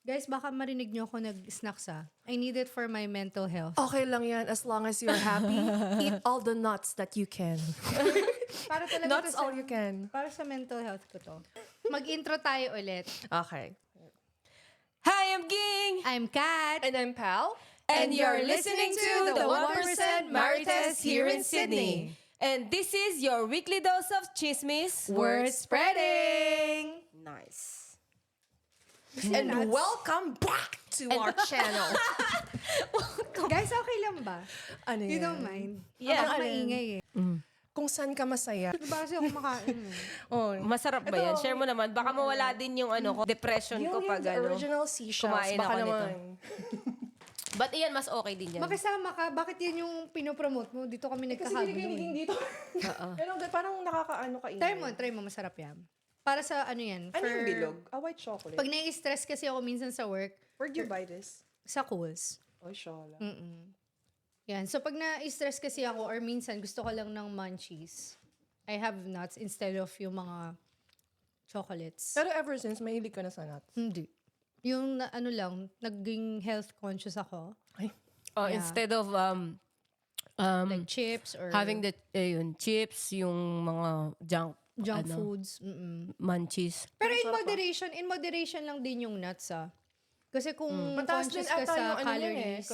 Guys, baka marinig nyo ako nag-snacks I need it for my mental health. Okay lang yan as long as you're happy. Eat all the nuts that you can. Para talaga Nuts to sa, all you can. Para sa mental health ko to. Mag-intro tayo ulit. Okay. Hi, I'm Ging! I'm Kat. And I'm Pal. And you're listening to the 1% Marites here in Sydney. And this is your weekly dose of chismis. Word spreading! Nice. And welcome back to our channel. Guys, okay lang ba? Ano You yan? don't mind? Yeah. Baka maingay Kung saan ka masaya. Diba kasi ako makain Oh, Masarap ba yan? Share mo naman. Baka mawala din yung depression ko pag original seashells. kumain Baka ako nito. naman. But iyan, mas okay din yan. Makisama ka, bakit yan yung pinopromote mo? Dito kami Kasi nagkakabili. dito. Pero parang nakakaano ka Try mo, masarap yan. Para sa ano yan? Ano yung bilog? White chocolate. Pag nai-stress kasi ako minsan sa work, Where'd you buy this? sa Kohl's. Oh, shala. Yan. So, pag na-stress kasi ako or minsan gusto ko lang ng munchies, I have nuts instead of yung mga chocolates. Pero ever since, mahilig ka na sa nuts. Hindi. Yung ano lang, naging health conscious ako. Ay. Yeah. Instead of Like chips or having the yun, chips, yung mga junk foods. munchies. Pero in moderation lang din yung nuts Kasi kung Mataas din conscious ka ata sa yung calories,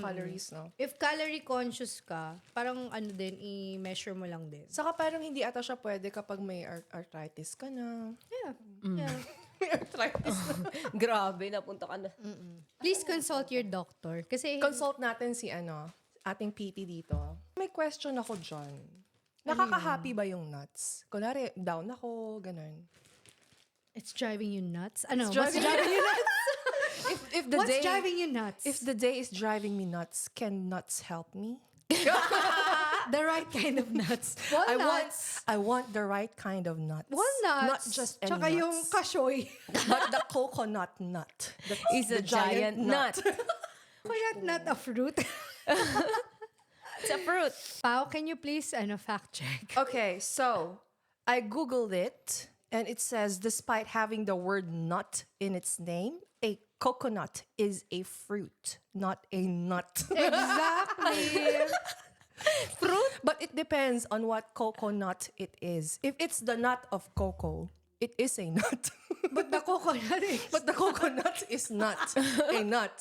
calories, no? if calorie conscious ka, parang ano din, i-measure mo lang din. Saka parang hindi ata siya pwede kapag may arthritis ka na. Yeah. Yeah. May arthritis na. Grabe, napunta ka na. Please consult your doctor. Kasi Consult natin si ating PT dito. May question ako dyan. Nakaka-happy ba yung nuts? Kunwari, down ako, ganun. it's driving you nuts. Ano? It's What's driving- driving you nuts? If the What's day, driving you nuts? If the day is driving me nuts, can nuts help me? the right kind of nuts. I want the right kind of nuts. Walnuts. Not just any Tsaka nuts. yung kashoy. But the coconut nut. Is a giant nut. Coconut nut a fruit. It's a fruit. Pao, can you please fact check? Okay, so I Googled it and it says despite having the word nut in its name, a coconut is a fruit, not a nut. Exactly. Fruit? But it depends on what coconut it is. If it's the nut of cocoa, it is a nut. But the coconut is... But the coconut is not a nut.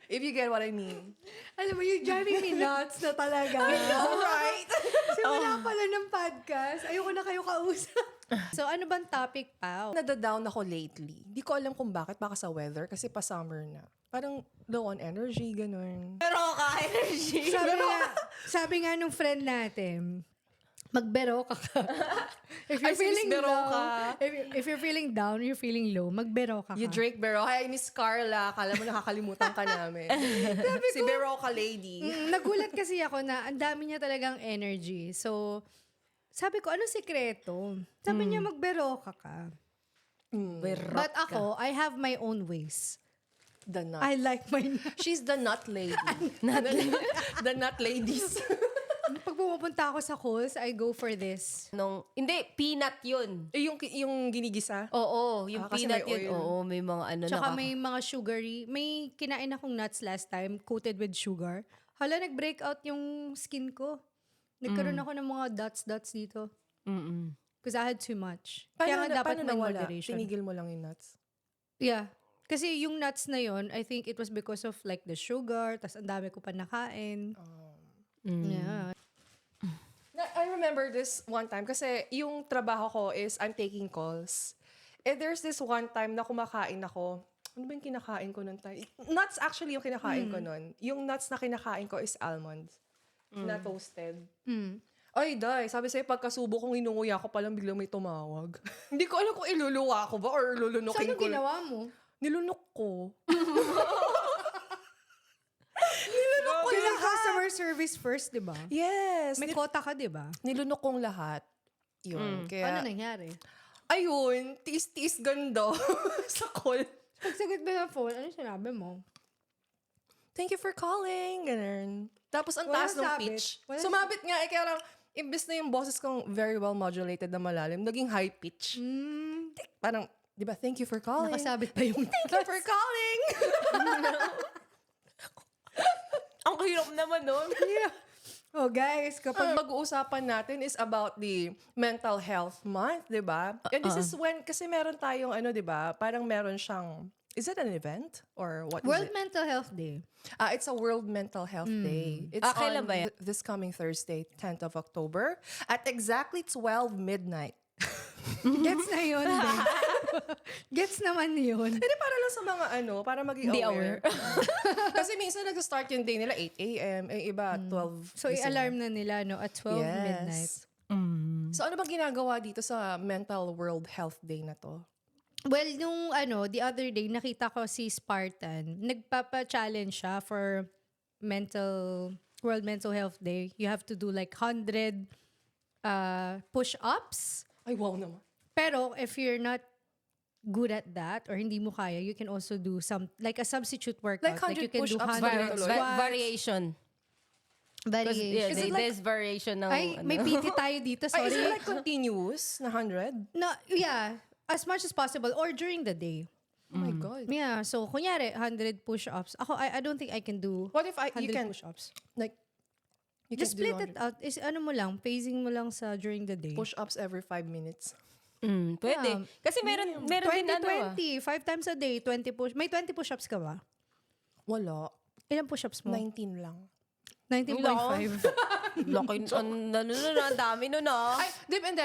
If you get what I mean. Alam mo, you're driving me nuts na talaga. Alright. Simula pala ng podcast. Ayoko na kayo kausap. So, ano bang topic, Pao? Nadadown ako lately. Di ko alam kung bakit. Baka sa weather. Kasi pa summer na. Parang low on energy, ganun. Pero ka-energy. Sabi nga nung friend natin, magbero ka. If you're Ay, sis, feeling bero low, ka. if you're feeling down, you're feeling low, magbero ka. You drink Bero. Hi, Miss Carla. Kala mo nakakalimutan ka namin. Si Bero ka lady. Nagulat kasi ako na ang dami niya talagang energy. So, sabi ko, anong sikreto? Sabi niya, magbero ka. But ako, I have my own ways. The nut. I like my... She's the nut lady. The nut ladies. Pag pumupunta ako sa Kohl's, I go for this. Hindi, peanut yun. yung ginigisa. Oo, yung Kasi peanut may yun. oil. Oo, may mga Tsaka may mga sugary. May kinain akong nuts last time, coated with sugar. Hala, nag-breakout yung skin ko. Nagkaroon ako ng mga dots dito. Because I had too much. Kaya nga dapat may moderation. Tinigil mo lang yung nuts. Yeah. Kasi yung nuts na yon, I think it was because of like the sugar, tas ang dami ko pa nakain. Yeah. I remember this one time kasi yung trabaho ko is I'm taking calls. There's this one time na kumakain ako. Ano ba yung kinakain ko nun time? Nuts actually yung kinakain ko nun. Yung nuts na kinakain ko is almonds. Na toasted. Ay, day. Sabi sa'yo, pagkasubo kong inunguya ko palang biglang may tumawag. Hindi ko alam kung iluluwa ko ba or lulunukin Saan ko. ginawa mo? Nilunok ko. Kailangan customer service first, di ba? Yes. May quota ka, di ba? Nilunok kong lahat. Yun. Kaya, Ano nangyari? ayun, tiis-tiis ganda sa call. Pagsagot ba ng phone, ano sinabi mo? Thank you for calling. Ganun. Tapos ang Walang taas ng sabit. pitch. Walang Sumabit nga, kaya lang, imbes na yung boses kong very well modulated na malalim, naging high pitch. Parang, Di ba? Thank you for calling. Nakasabit pa yung Thank you for calling. Ang hirap naman nun. Yeah. Oh guys, Pag mag-uusapan natin is about the mental health month, di ba? And this is when, kasi meron tayong di ba? Parang meron siyang, is it an event? Or what is World it? Mental Health Day. It's a World Mental Health Day. It's kailan on ba yan? this coming Thursday, 10th of October, at exactly 12 midnight. Gets na yun, din. Gets naman yun. Hindi, para lang sa mga para maging Hindi aware. Kasi minsan nag-start yung day nila 8 a.m., yung iba 12. So, i-alarm na nila, no? At 12 midnight. So, ano bang ginagawa dito sa Mental World Health Day na to? Well, nung the other day, nakita ko si Spartan. Nagpapa-challenge siya for World Mental Health Day. You have to do like 100 push-ups. Ay, wow naman. Pero if you're not good at that or hindi mo kaya, you can also do like a substitute workout. Like 100 you can do push-ups 100 tuloy? squats, Variation. variation. Is it like- There's variation ng... Ay, may PT tayo dito, Ay, is sorry. it like continuous na 100? No, yeah. As much as possible or during the day. Oh my God. Yeah, so kunyari 100 push-ups. Ako, I don't think I can do What if you 100 can, push-ups. like, you Just can do split it out. Is mo lang, phasing mo lang sa during the day. push-ups every 5 minutes? Pwede. Yeah. Kasi meron din 20, 5 times a day, 20 push. May 20 push-ups ka ba? Wala. Ilang push-ups mo? 19 lang. 19.5. Laki, ang dami nun ah. Ay,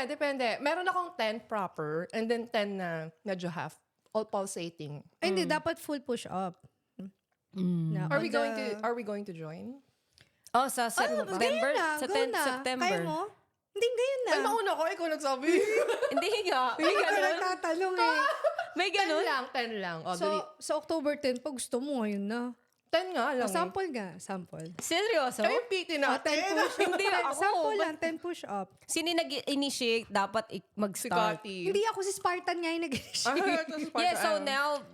depende. Meron akong 10 proper and then 10 na medyo half. All pulsating. Ay, hindi, dapat full push-up. Na, Are on we going to join? Oh, sa September. Ngayon na, Sa go 10 na. September. Kaya mo? Hindi, ngayon na. Ay, mauna ko. Ikaw nagsabi. Hindi nga. May Hindi ka ganun. nagtatanong eh. May 10 ganun. lang, 10 lang. O, So, sa October 10, pag gusto mo, ngayon na. 10 nga lang. Sample nga, sample. Seryoso? Ay, yung PT natin. 10 push-up. Hindi ako. Sample lang, 10 push-up. Sino nag-initiate dapat Si mag-start? Kati. Hindi ako si Spartan nga yung nag-initiate. Yeah, so now,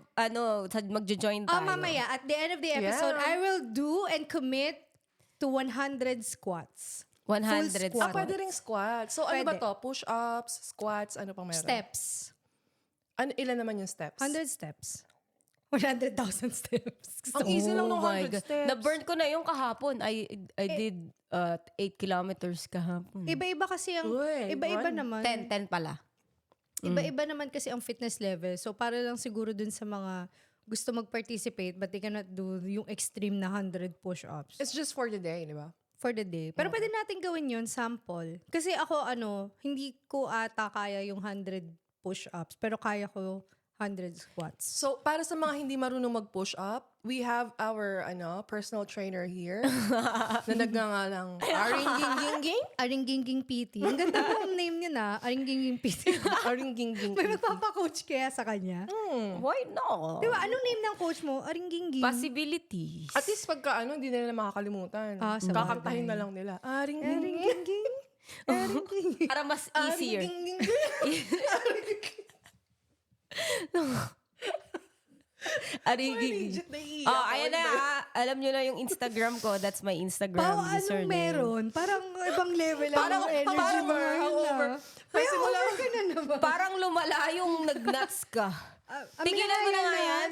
magjo-join tayo. Mamaya, at the end of the episode, Yeah. I will do and commit to 100 squats. 100 Full squat. Pwede ring squats. So, ano ba Pwede. to? Push-ups, squats, ano pang meron? Steps. Ilan naman yung steps? 100 steps. 100,000 steps. Ang easy lang ng Oh my 100 God. steps. Na-burn ko na yung kahapon. I did 8 kilometers kahapon. Iba-iba kasi ang, Uy, iba-iba run. naman. 10 pala. Iba-iba naman kasi ang fitness level. So, para lang siguro dun sa mga gusto mag-participate but they cannot do yung extreme na 100 push-ups It's just for the day, di ba? for the day. Pero pwede natin gawin yun, sample. Kasi ako, hindi ko ata kaya yung 100 push-ups, pero kaya ko 100 squats. So, para sa mga hindi marunong mag-push up, we have our personal trainer here na nagngangalang Aringging-gingging. Aringging PT. Ang ganda mo ang name niya na, Aringging PT. Aringging-gingging. May magpapakoach kaya sa kanya. Why not? Di ba, anong name ng coach mo? Aringging. Possibilities. At least pagka hindi nila makakalimutan. Ah, sa Kakantahin bagay. na lang nila. Aringging-gingging. Aringging. Aringging. Para mas easier. Aringging-gingging. Arigig. Legit naiiyak Oh, ako, ayan di na. ba? Alam nyo na yung Instagram ko. That's my Instagram Pao, anong username. meron? Parang ibang level ang Parang energy mo hangover, ngayon hangover. na. May May simula- over ka na naman. Parang lumala yung nag-nuts ka. Tigilan mo na nga yan.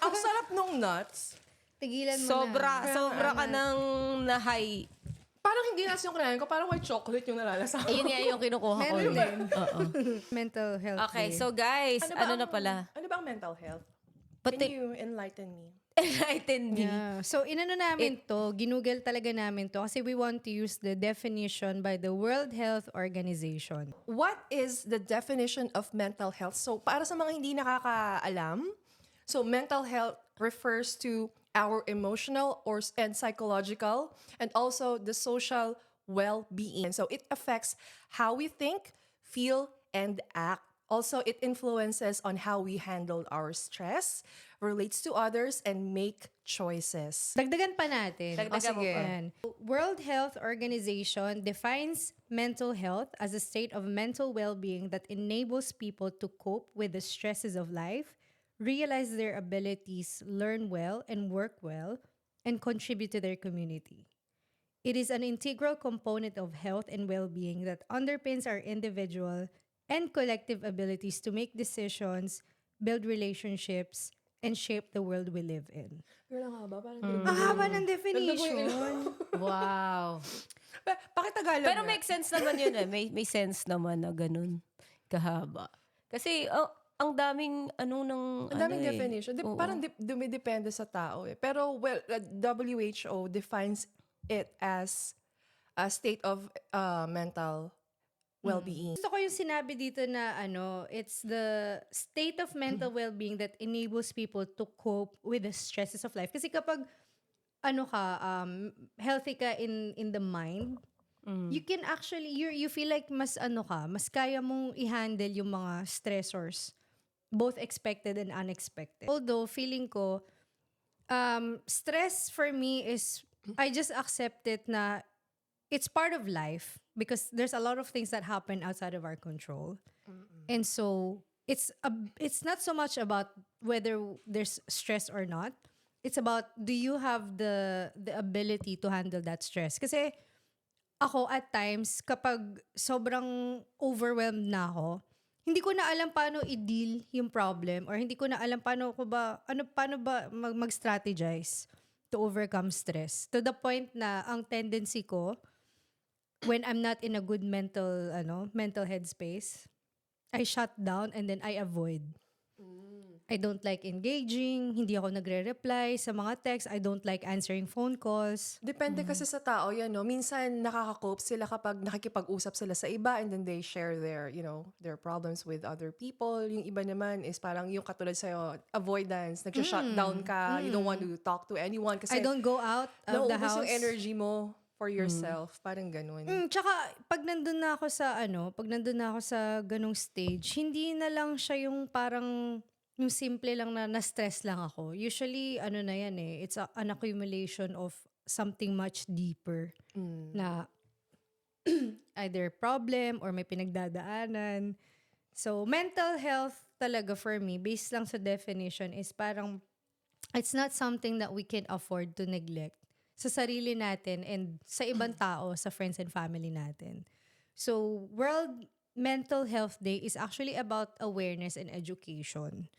Ang sarap nung nuts. Tigilan mo Sobra ka na. ng na-high. Parang hindi nuts yung kinain ko. Parang white chocolate yung nalalasa. Ayun nga yung kinukuha ko. Meron din. Oo. Mental health Okay, day. so guys, ano na pala? Ano ba ang mental health? But Can you enlighten me? enlighten me. Yeah. So, inano namin to, ginugel talaga namin to kasi we want to use the definition by the World Health Organization. What is the definition of mental health? So, para sa mga hindi nakakaalam, so mental health refers to our emotional and psychological and also the social well-being. So, it affects how we think, feel, and act. Also, it influences on how we handle our stress, relates to others, and make choices. Dagdagan pa natin. Dagdagan mo sige. pa. Ayan. World Health Organization defines mental health as a state of mental well-being that enables people to cope with the stresses of life, realize their abilities, learn well, and work well, and contribute to their community. It is an integral component of health and well-being that underpins our individual and collective abilities to make decisions, build relationships, and shape the world we live in. Pero ang haba, parang Ang haba ng definition. Wow. Pakitagalog Pero nga. make sense naman yun eh. May sense naman na ganun kahaba. Kasi ang daming Ang daming definition. Oo. Parang dumidepende sa tao eh. Pero WHO defines it as a state of mental well-being. Gusto ko yung sinabi dito na it's the state of mental well-being that enables people to cope with the stresses of life. Kasi kapag healthy ka in the mind, you can actually you feel like mas mas kaya mong i-handle yung mga stressors, both expected and unexpected. Although feeling ko stress for me is I just accept it na it's part of life because there's a lot of things that happen outside of our control. And so it's not so much about whether there's stress or not. It's about, do you have the ability to handle that stress? Kasi ako at times, kapag sobrang overwhelmed na ako, hindi ko na alam paano i-deal yung problem or hindi ko na alam paano ba mag-strategize to overcome stress. To the point na ang tendency ko, when I'm not in a good mental headspace, I shut down and then I avoid. I don't like engaging, hindi ako nagre-reply sa mga texts, I don't like answering phone calls. Depende kasi sa tao yan, no? Minsan nakaka-cope sila kapag nakikipag-usap sila sa iba and then they share their problems with other people. Yung iba naman is parang yung katulad sa'yo, avoidance, nag-shut down ka, you don't want to talk to anyone kasi I don't go out of the naubos house. yung energy mo for yourself. Parang ganun. Tsaka pag nandun na ako sa ganung stage, hindi na lang siya yung parang yung simple lang na na-stress lang ako. Usually, na yan eh, it's an accumulation of something much deeper na either problem or may pinagdadaanan. So, mental health talaga for me, based lang sa definition, is parang it's not something that we can afford to neglect sa sarili natin and sa ibang tao, sa friends and family natin. So, World Mental Health Day is actually about awareness and education.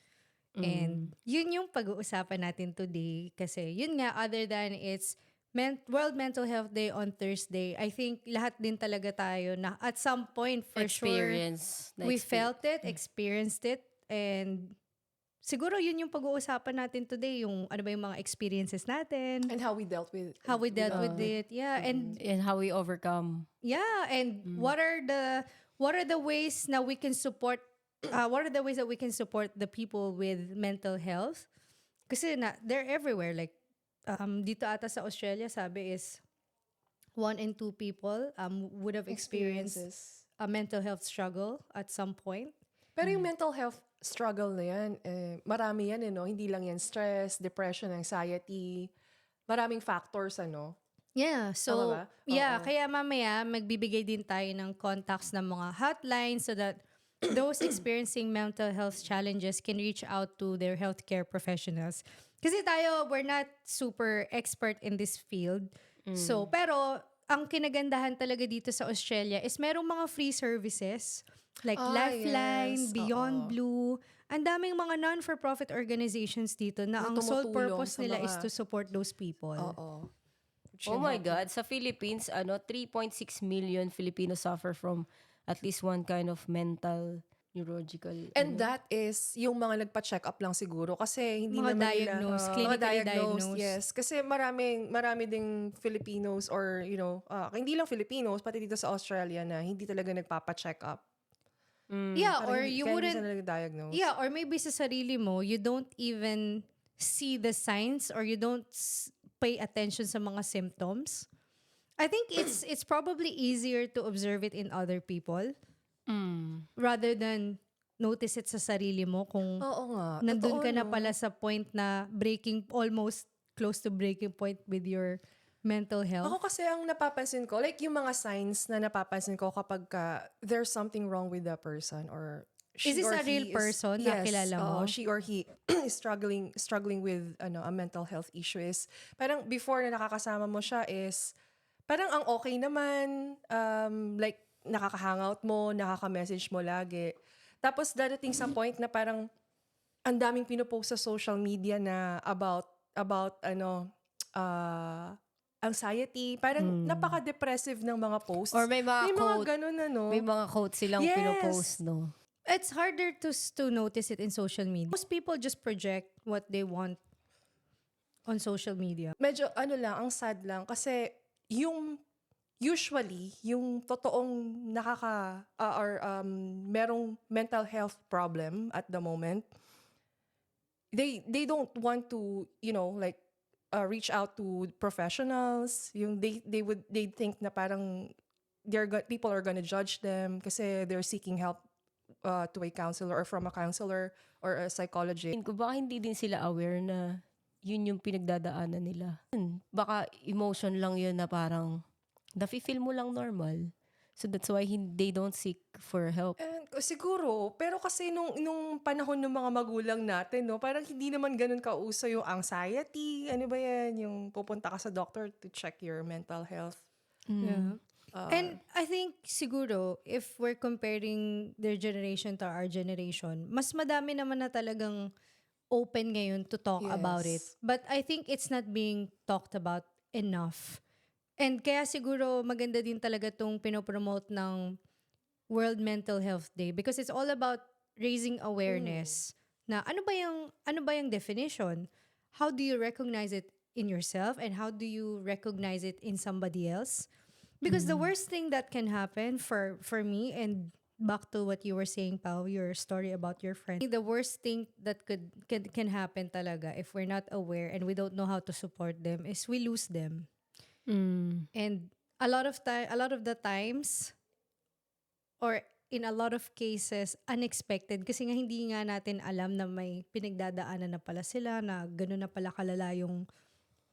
And yun yung pag-uusapan natin today kasi yun nga, other than it's World Mental Health Day on Thursday, I think lahat din talaga tayo na at some point for experience. sure we felt it, experienced it, and siguro yun yung pag-uusapan natin today, yung ano ba yung mga experiences natin, And how we dealt with it, yeah, and how we overcome. yeah, and what are the ways na we can support what are the ways that we can support the people with mental health? Kasi they're everywhere. Like, dito ata sa Australia, sabi is 1 in 2 people would have experienced experiences. a mental health struggle at some point. Pero yung mental health struggle na yan, marami yan, no? Hindi lang yan stress, depression, anxiety. Maraming factors, ano? Yeah, so, Tama ba? yeah, Oo. kaya mamaya magbibigay din tayo ng contacts ng mga hotlines so that those experiencing mental health challenges can reach out to their healthcare professionals. Kasi we're not super expert in this field. So, pero ang kinagandahan talaga dito sa Australia is merong mga free services like Lifeline, yes. Beyond Oo. Blue. Ang daming mga non-for-profit organizations dito na Na ang sole tumutulong purpose sa nila is mga- to support those people. Oo. Oh my God, sa Philippines, 3.6 million Filipinos suffer from at least one kind of mental, neurological. And that is yung mga nagpa-check up lang siguro kasi hindi Mga naman diagnosed, nila clinically mga diagnosed. Yes, kasi marami ding Filipinos or hindi lang Filipinos pati dito sa Australia na hindi talaga nagpapa-check up. Yeah, Parang or hindi- you kaya wouldn't hindi sila diagnose. Yeah, or maybe sa sarili mo, you don't even see the signs or you don't pay attention sa mga symptoms. I think it's probably easier to observe it in other people rather than notice it sa sarili mo kung Oo nga. nandun Totoo, ka na no? pala sa point na almost close to breaking point with your mental health. Ako kasi ang napapansin ko, like yung mga signs na napapansin ko kapag there's something wrong with the person or Is this or a real he person na kilala mo? She or he is struggling with a mental health issue is parang before na nakakasama mo siya is parang ang okay naman, like nakaka-hangout mo, nakaka-message mo lagi. Tapos dadating sa point na parang ang daming pinopost sa social media na about anxiety. Parang napaka-depressive ng mga posts. Or may mga quote. ganun May mga quotes silang Yes. pinopost, no? It's harder to notice it in social media. Most people just project what they want on social media. Medyo ang sad lang kasi usually yung totoong merong mental health problem at the moment, they don't want to reach out to professionals. Yung they think na parang people are gonna judge them kasi they're seeking help to a counselor or from a counselor or a psychologist. Tingin ko, baka hindi din sila aware na yun yung pinagdadaanan nila. Baka emotion lang yun na parang nafe-feel mo lang normal. So that's why they don't seek for help. And siguro, pero kasi nung panahon ng mga magulang natin, no, parang hindi naman ganun kauso yung anxiety. Ano ba yan? Yung pupunta ka sa doctor to check your mental health. Yeah. And I think siguro, if we're comparing their generation to our generation, mas madami naman na talagang open ngayon to talk about it. Yes. But I think it's not being talked about enough. And kaya siguro maganda din talaga tong pinopromote ng World Mental Health Day because it's all about raising awareness na ano ba yung definition? How do you recognize it in yourself and how do you recognize it in somebody else? Because the worst thing that can happen for me, and back to what you were saying, Pao, your story about your friend, the worst thing that can happen talaga if we're not aware and we don't know how to support them is we lose them. And a lot of the times, or in a lot of cases, unexpected. Kasi nga hindi nga natin alam na may pinagdadaanan na pala sila, na gano'n na pala kalala yung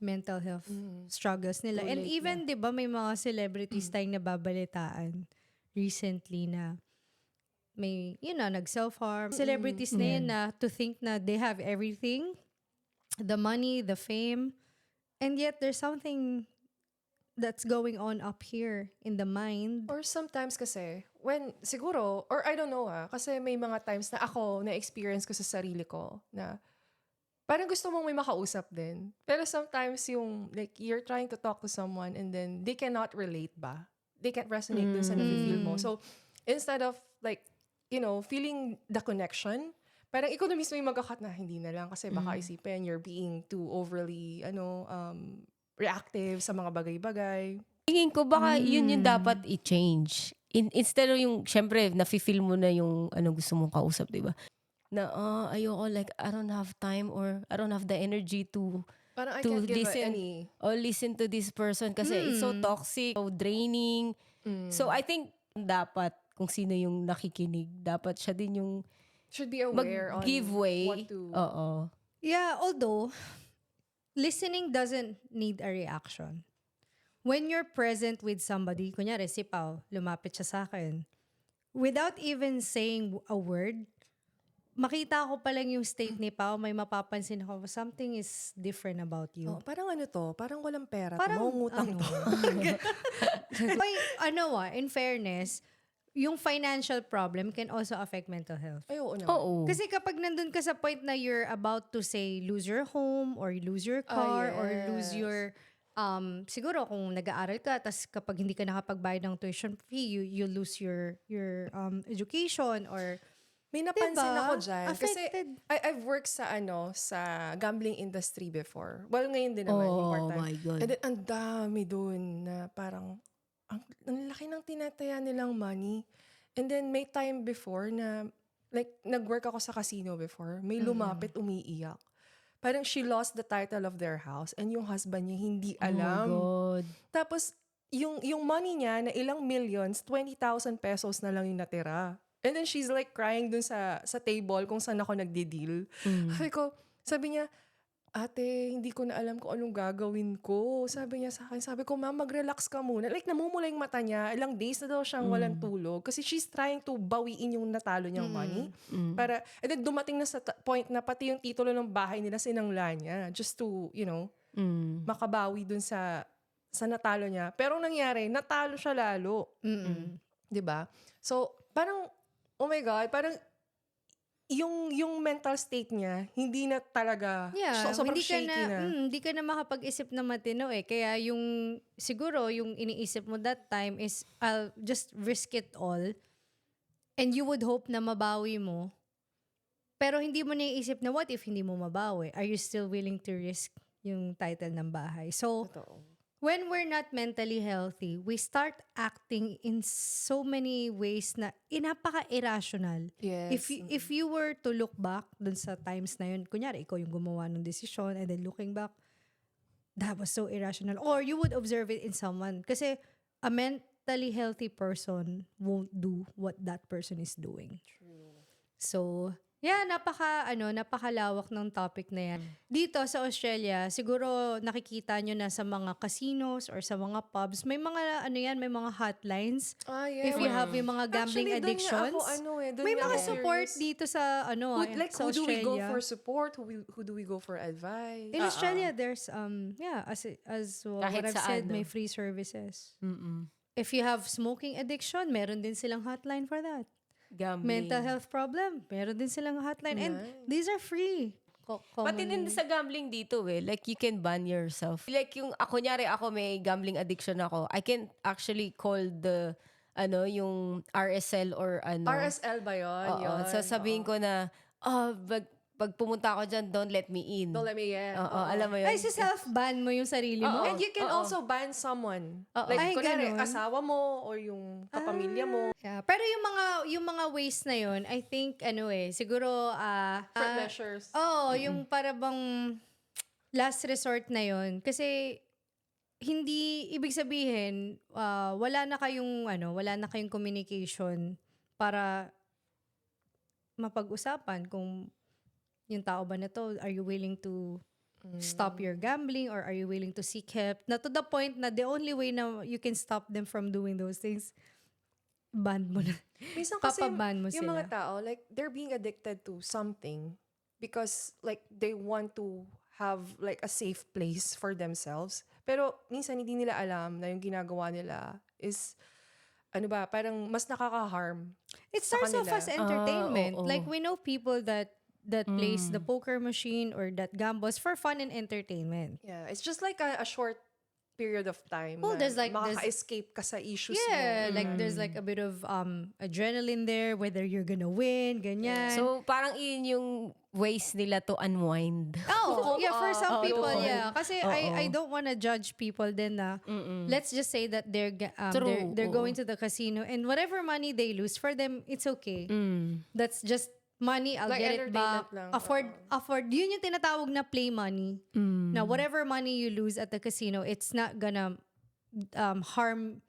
mental health struggles nila. Too And late even, di ba, may mga celebrities tayong nababalitaan recently na may, nag-self-harm. Celebrities na yun na to think na they have everything, the money, the fame, and yet there's something that's going on up here in the mind. Or sometimes kasi, siguro, or I don't know kasi may mga times na ako, na-experience ko sa sarili ko, na parang gusto mong may makausap din. Pero sometimes you're trying to talk to someone and then they cannot relate ba? They can't resonate dun sa nafe-feel mo. So, instead of feeling the connection, parang ikaw na mismo yung magkakat na, hindi na lang kasi baka isipin you're being too overly, reactive sa mga bagay-bagay. Tingin ko baka yun yung dapat i-change. Instead of yung, syempre, nafe-feel mo na yung gusto mong kausap, diba? Na ayoko, like I don't have time or I don't have the energy to Parang I can't give listen any. or listen to this person kasi it's so toxic, so draining. So I think dapat kung sino yung nakikinig, dapat siya din yung Should be aware on mag-give way. what to... Oo. Yeah, although listening doesn't need a reaction. When you're present with somebody, kunyari si Pao, lumapit siya sa akin, without even saying a word, makita ko pa lang yung state ni Pao, may mapapansin ako, something is different about you. Oh, parang parang walang pera. Parang, mangungutang to. May, in fairness, yung financial problem can also affect mental health. Ay, oo naman. Oo. Kasi kapag nandun ka sa point na you're about to say, lose your home, or lose your car, or lose yes. your, siguro kung nag-aaral ka, tas kapag hindi ka nakapagbayad ng tuition fee, you lose your education, or May napansin diba? ako dyan. Affected. Kasi I've worked sa gambling industry before. Well, ngayon din naman. yung Oh part-time. my God. And then, ang dami dun na parang, ang laki ng tinataya nilang money. And then, may time before na, like, nag-work ako sa casino before. May lumapit, umiiyak. Parang she lost the title of their house and yung husband niya hindi alam. Oh my God. Tapos, yung money niya na ilang millions, 20,000 pesos na lang yung natira. And then she's like crying dun sa table kung saan ako nagde-deal. Sabi niya, ate, hindi ko na alam kung anong gagawin ko. Sabi niya sa akin, sabi ko, ma'am, mag-relax ka muna. Like, namumula yung mata niya. Ilang days na daw siyang walang tulog. Kasi she's trying to bawiin yung natalo niyang money. And then dumating na sa point na pati yung titulo ng bahay nila sinangla niya. Just to, makabawi dun sa natalo niya. Pero ang nangyari, natalo siya lalo. 'Di ba? So, parang, oh my God, parang yung mental state niya, hindi na talaga, Yeah, sobrang hindi ka shaky na, na. hindi ka na makapag-isip na matino eh. Kaya yung, siguro, yung iniisip mo that time is, I'll just risk it all. And you would hope na mabawi mo. Pero hindi mo naiisip na what if hindi mo mabawi? Are you still willing to risk yung title ng bahay? So, Totoo. when we're not mentally healthy, we start acting in so many ways na napaka-irrational. Yes. If you were to look back dun sa times na yun, kunyari, ikaw yung gumawa ng desisyon and then looking back, that was so irrational. Or you would observe it in someone. Kasi a mentally healthy person won't do what that person is doing. True. So, yeah, napakalawak ng topic na yan. Dito sa Australia, siguro nakikita nyo na sa mga casinos or sa mga pubs, may mga, may mga hotlines. Yeah. If you have yung mga gambling Actually, addictions. doon May nga mga ako support curious. dito sa, Who, sa who do we go Australia. for support? Who do we go for advice? In Australia, there's, as what Kahit I've saan, said, no? may free services. Mm-mm. If you have smoking addiction, meron din silang hotline for that. Gambling. Mental health problem, meron din silang hotline. And these are free. Pati din sa gambling dito like you can ban yourself. Like yung, kunyari ako may gambling addiction ako, I can actually call the, yung RSL or RSL ba yun? Oo, Yun. sasabihin ko na, pag pumunta ako dyan, don't let me in. Don't let me in. Oo, alam mo yun. Ay, self-ban mo yung sarili mo? And you can also ban someone. Like, Ay, kunwari, ganun. asawa mo or yung kapamilya mo. Yeah. Pero yung mga ways na yun, I think, siguro, Different measures. yung para bang last resort na yun. Kasi, hindi, ibig sabihin, wala na kayong communication para mapag-usapan kung yung tao ba na to, are you willing to stop your gambling or are you willing to seek help? Na to the point na the only way na you can stop them from doing those things, ban mo na. Minsan kasi Papaban mo yung sila. mga tao, like, they're being addicted to something because, like, they want to have, like, a safe place for themselves. Pero, minsan, hindi nila alam na yung ginagawa nila is, parang mas nakaka-harm. It sa starts off kanila. as entertainment. oo. Like, we know people that plays the poker machine or that gambles for fun and entertainment. Yeah, it's just like a short period of time. Well, na there's like- makaka-escape ka sa issues Yeah, mo. like there's like a bit of adrenaline there, whether you're gonna win, ganyan. So, parang yun yung ways nila to unwind. Yeah, for some people, cope. yeah. Kasi I don't wanna judge people then na, let's just say that True, they're going to the casino and whatever money they lose, for them, it's okay. That's just money, I'll Like get it entertainment back. lang. Afford. Yun yung tinatawag na play money. Na whatever money you lose at the casino, it's not gonna harm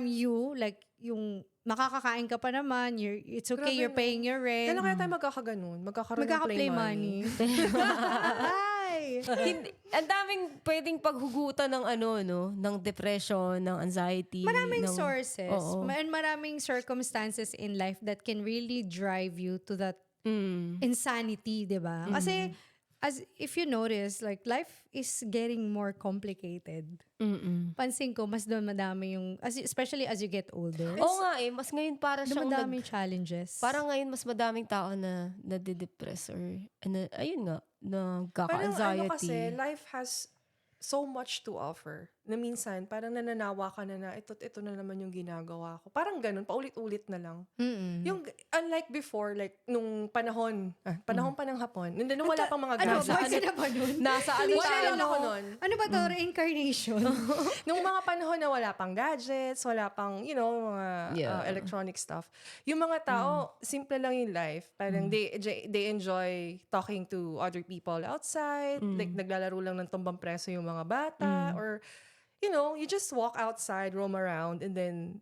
you. Like, yung makakakain ka pa naman, it's okay, Grabe, you're paying your rent. Kailan kaya tayo magkakaganon? Magkakaroon ng Magkaka-play play money. Ay! Ang daming pwedeng paghugutan ng ng depression, ng anxiety. Maraming ng, sources. Oo. And maraming circumstances in life that can really drive you to that insanity, di ba? Kasi, if you notice, like, life is getting more complicated. Pansin ko, mas doon madami yung, especially as you get older, Oo nga mas ngayon para siyang madaming challenges. parang ngayon mas madaming tao na nade-depress or ayun nga, Parang nagkaka-anxiety. kasi, life has so much to offer. Na minsan, parang nananawa ka na ito na naman yung ginagawa ko. Parang ganun, paulit-ulit na lang. Yung, unlike before, like, nung panahon pa ng Hapon, nung wala pang mga Ano, gadgets. bakit na ba nun? Nasa Wala lang ako nun. Ano ba to? Reincarnation? Nung mga panahon na wala pang gadgets, wala pang, mga Yeah. electronic stuff. Yung mga tao, simple lang yung life. Parang they enjoy talking to other people outside. Like, naglalaro lang ng tumbang preso yung mga bata. Or, you just walk outside, roam around, and then,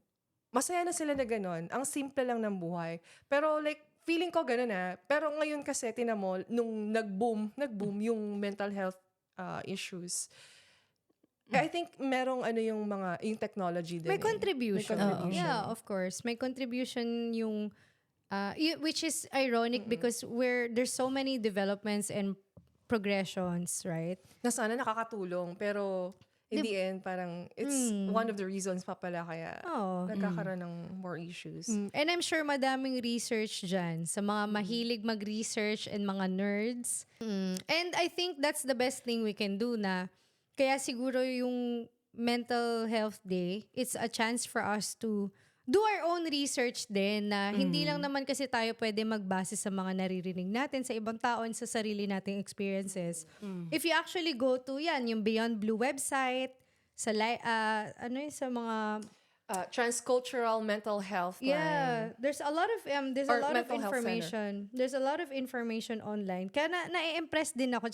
masaya na sila na ganun. Ang simple lang ng buhay. Pero, like, feeling ko ganun Pero ngayon kasi, tinamo, nung nag-boom yung mental health issues. I think merong yung technology din. May contribution. May contribution. Yeah, of course. May contribution yung, which is ironic because there's so many developments and progressions, right? Na sana nakakatulong, pero in the end, parang it's one of the reasons pa pala kaya Oo. nagkakaroon ng more issues. And I'm sure madaming research dyan sa mga mahilig mag-research and mga nerds. And I think that's the best thing we can do na kaya siguro yung Mental Health Day, it's a chance for us to do our own research din na hindi lang naman kasi tayo pwede magbase sa mga naririnig natin sa ibang tao and sa sarili nating experiences. If you actually go to yung Beyond Blue website, sa sa mga Transcultural mental health line. there's a lot of Or mental health information. There's a lot of information online. Kaya na-impress din ako.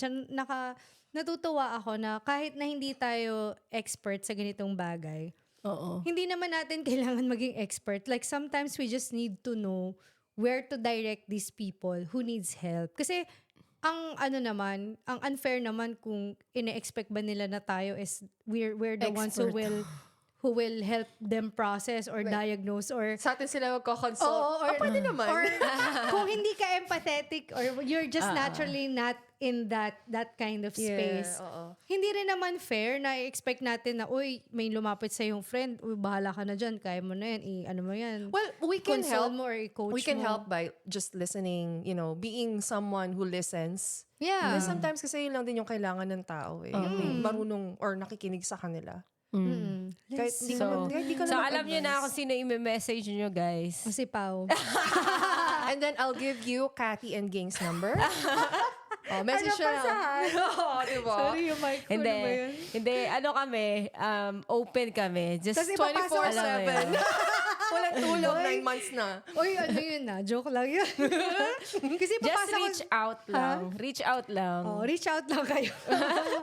Natutuwa ako na kahit na hindi tayo expert sa ganitong bagay, Oo. hindi naman natin kailangan maging expert. Like sometimes we just need to know where to direct these people who needs help. Kasi ang unfair naman kung ine-expect ba nila na tayo is we're the ones who will help them process or diagnose or Sa atin sila magko-consult. Oo, or pwede naman. Or kung hindi ka empathetic or you're just naturally not in that kind of space. oo. Hindi rin naman fair na i-expect natin na, uy, may lumapit sa yung friend, uy, bahala ka na dyan, kaya mo na yan, ano mo yan. Well, we can Console help. mo or i-coach We can mo. help by just listening, being someone who listens. Yeah. And sometimes kasi yun lang din yung kailangan ng tao eh. Yung marunong or nakikinig sa kanila. Kahit di ka So, naman alam nyo na kung sino i-message nyo, guys. Si Pao. And then I'll give you Cathy and Gang's number. Message siya lang. Oo, diba? Sorry, yung mic ko. Hindi. Ano ba yun? Hindi, kami, open kami. Just Kasi papasok 24/7. Walang tulog, 9 months na. Uy, ano yun na? Joke lang yun. Kasi Just papasok reach out lang. Reach out lang. reach out lang kayo.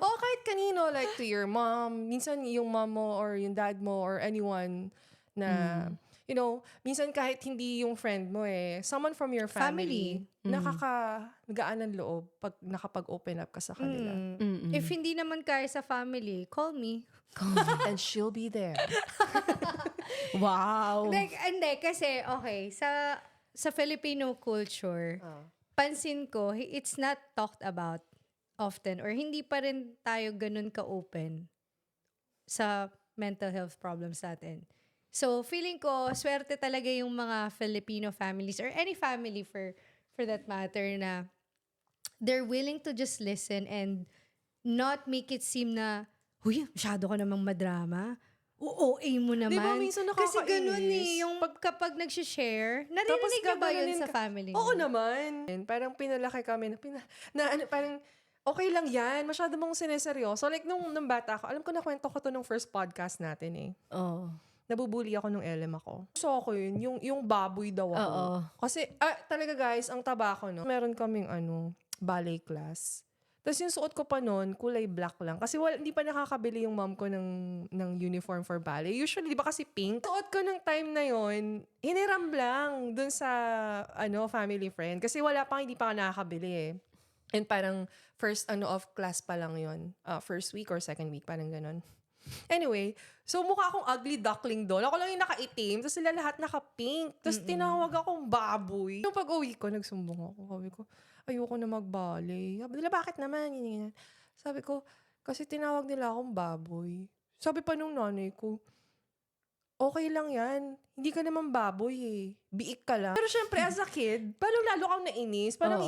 O kahit kanino, like to your mom. Minsan yung mom mo or yung dad mo or anyone na, minsan kahit hindi yung friend mo someone from your family. Nakakagaan ng loob pag nakapag-open up ka sa kanila. If hindi naman kaya sa family, call me. And she'll be there. Wow. Hindi, kasi, okay, sa Filipino culture, pansin ko, it's not talked about often or hindi pa rin tayo ganun ka-open sa mental health problems natin. So, feeling ko, swerte talaga yung mga Filipino families or any family for that matter na they're willing to just listen and not make it seem na, huy, masyado ka namang madrama. OA mo naman. Diba, minsan Kasi nakakainis. ganun yung kapag nag-share, naririnig ka ba yun sa family mo? Oo naman. Parang pinalaki kami parang okay lang yan. Masyado mong sineseryoso. Like, nung bata ako, alam ko na kwento ko to nung first podcast natin Oh. Nabubuli ako nung LM ako. So ako yun, yung baboy daw ako. Oo. Kasi, talaga guys, ang taba ko, no? Meron kaming, ballet class. Tapos yung suot ko pa noon, kulay black lang. Kasi hindi pa nakakabili yung mom ko ng uniform for ballet. Usually, di ba kasi pink? Suot ko ng time na yon, hiniram lang dun sa family friend. Kasi hindi pa nakakabili And parang first of class pa lang yon, first week or second week, parang ganon. Anyway, so mukha akong ugly duckling doon. Ako lang yung nakaitim, tapos sila lahat naka-pink. Tapos tinawag akong baboy. Yung pag-uwi ko, nagsumbong ako. Sabi ko, ayoko na mag-ballet. Sabi nila, bakit naman? Sabi ko, kasi tinawag nila akong baboy. Sabi pa nung nanay ko, okay lang yan. Hindi ka naman baboy Biik ka lang. Pero syempre, as a kid, parang lalo kang nainis. Parang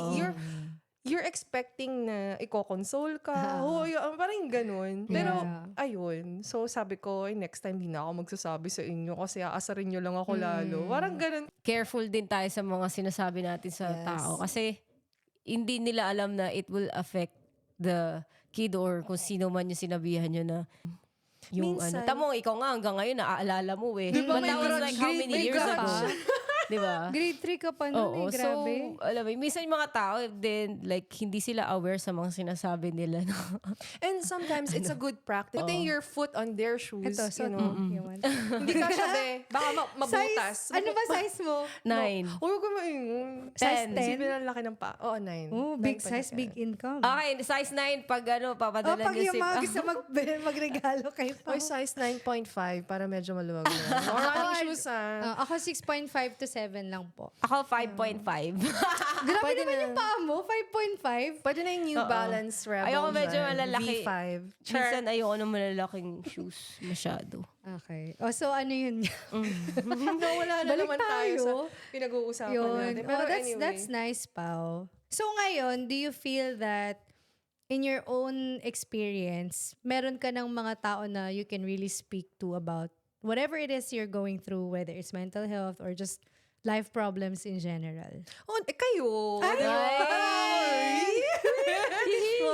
you're expecting na i-console ka. Parang ganun. Pero, ayun. So, sabi ko, next time, di na ako magsasabi sa inyo kasi aasarin nyo lang ako lalo. Parang ganun. Careful din tayo sa mga sinasabi natin sa tao. Kasi, hindi nila alam na it will affect the kid or kung sino man yung sinabihan nyo na yung Minsan, Tamo, ikaw nga hanggang ngayon naaalala mo Diba, But that was like how many years ago? Diba? Grade 3 ka pa nun grabe. So, alam mo, minsan yung mga tao, then, like, hindi sila aware sa mga sinasabi nila. No? And sometimes, it's a good practice. Putting your foot on their shoes, Ito, so, Hindi ka siya, baka mabutas. Ano ba size mo? 9. Huwag ko maingon. Size 10? Isipin ang laki ng pa. 9. Oh, big size, big income. Okay, size 9, pag papadala pag niyo yung mga gusto magregalo kay Pao. Size 9.5 para medyo maluwag na. Or running shoes, Ako 6.5 to 7 lang po. Ako 5.5. Grabe Pwede naman na. yung paa mo, 5.5. Pwede na yung New Balance Rebel Ayoko medyo dyan. malalaki. V5. Minsan ayoko ng malalaking shoes masyado. Okay. O, so ano yun? Wala na Balik naman tayo sa tayo. pinag-uusapan Yun. natin. Pero Oh, anyway. that's nice, Pao. So ngayon, do you feel that in your own experience, meron ka ng mga tao na you can really speak to about whatever it is you're going through, whether it's mental health or just life problems in general? Oh, kayo.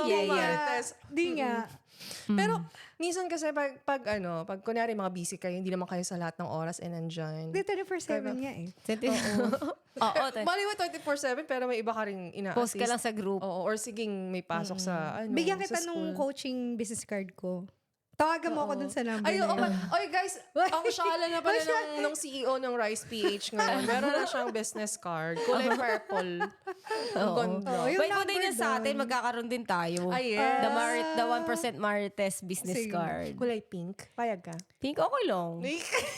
Yeah, Marites. Di nga. Pero minsan kasi pag kunyari mga busy kayo, hindi naman kayo sa lahat ng oras nandyan. Di 24/7 nga eh. Oo. Mali mo 24/7 pero may iba ka rin ina-assist. Post ka lang sa group. Oo, or siging may pasok sa Bigyan sa kita nung school. coaching business card ko. Tawagan mo ako dun sa number Ay, na yun. oy guys, ang shala na pala ng CEO ng Rice PH ngayon. Meron na siyang business card. Kulay purple. Ang ganda. Oo, yung Wait mo number din yan sa atin, dun. magkakaroon din tayo. Ay, yes. The 1% Marites business Sige. card. Kulay pink. Payag ka. Pink okay lang.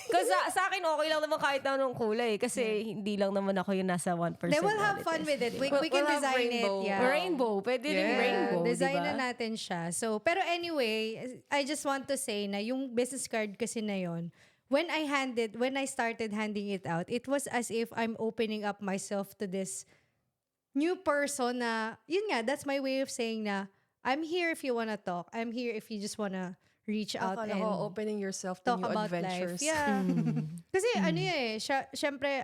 Kasi sa akin okay lang naman kahit anong kulay. Kasi hindi lang naman ako yung nasa 1% They will have fun with it. We can We'll have design rainbow. it. Yeah. Rainbow. Pwede rin Yeah. rainbow, Design diba? na natin siya. So, pero anyway, I just want to say na yung business card kasi na yon, when I started handing it out, it was as if I'm opening up myself to this new person na, yun nga, that's my way of saying na, I'm here if you wanna talk. I'm here if you just wanna reach out Akala and ko opening yourself to talk new about adventures. life. Yeah. Kasi ano syempre,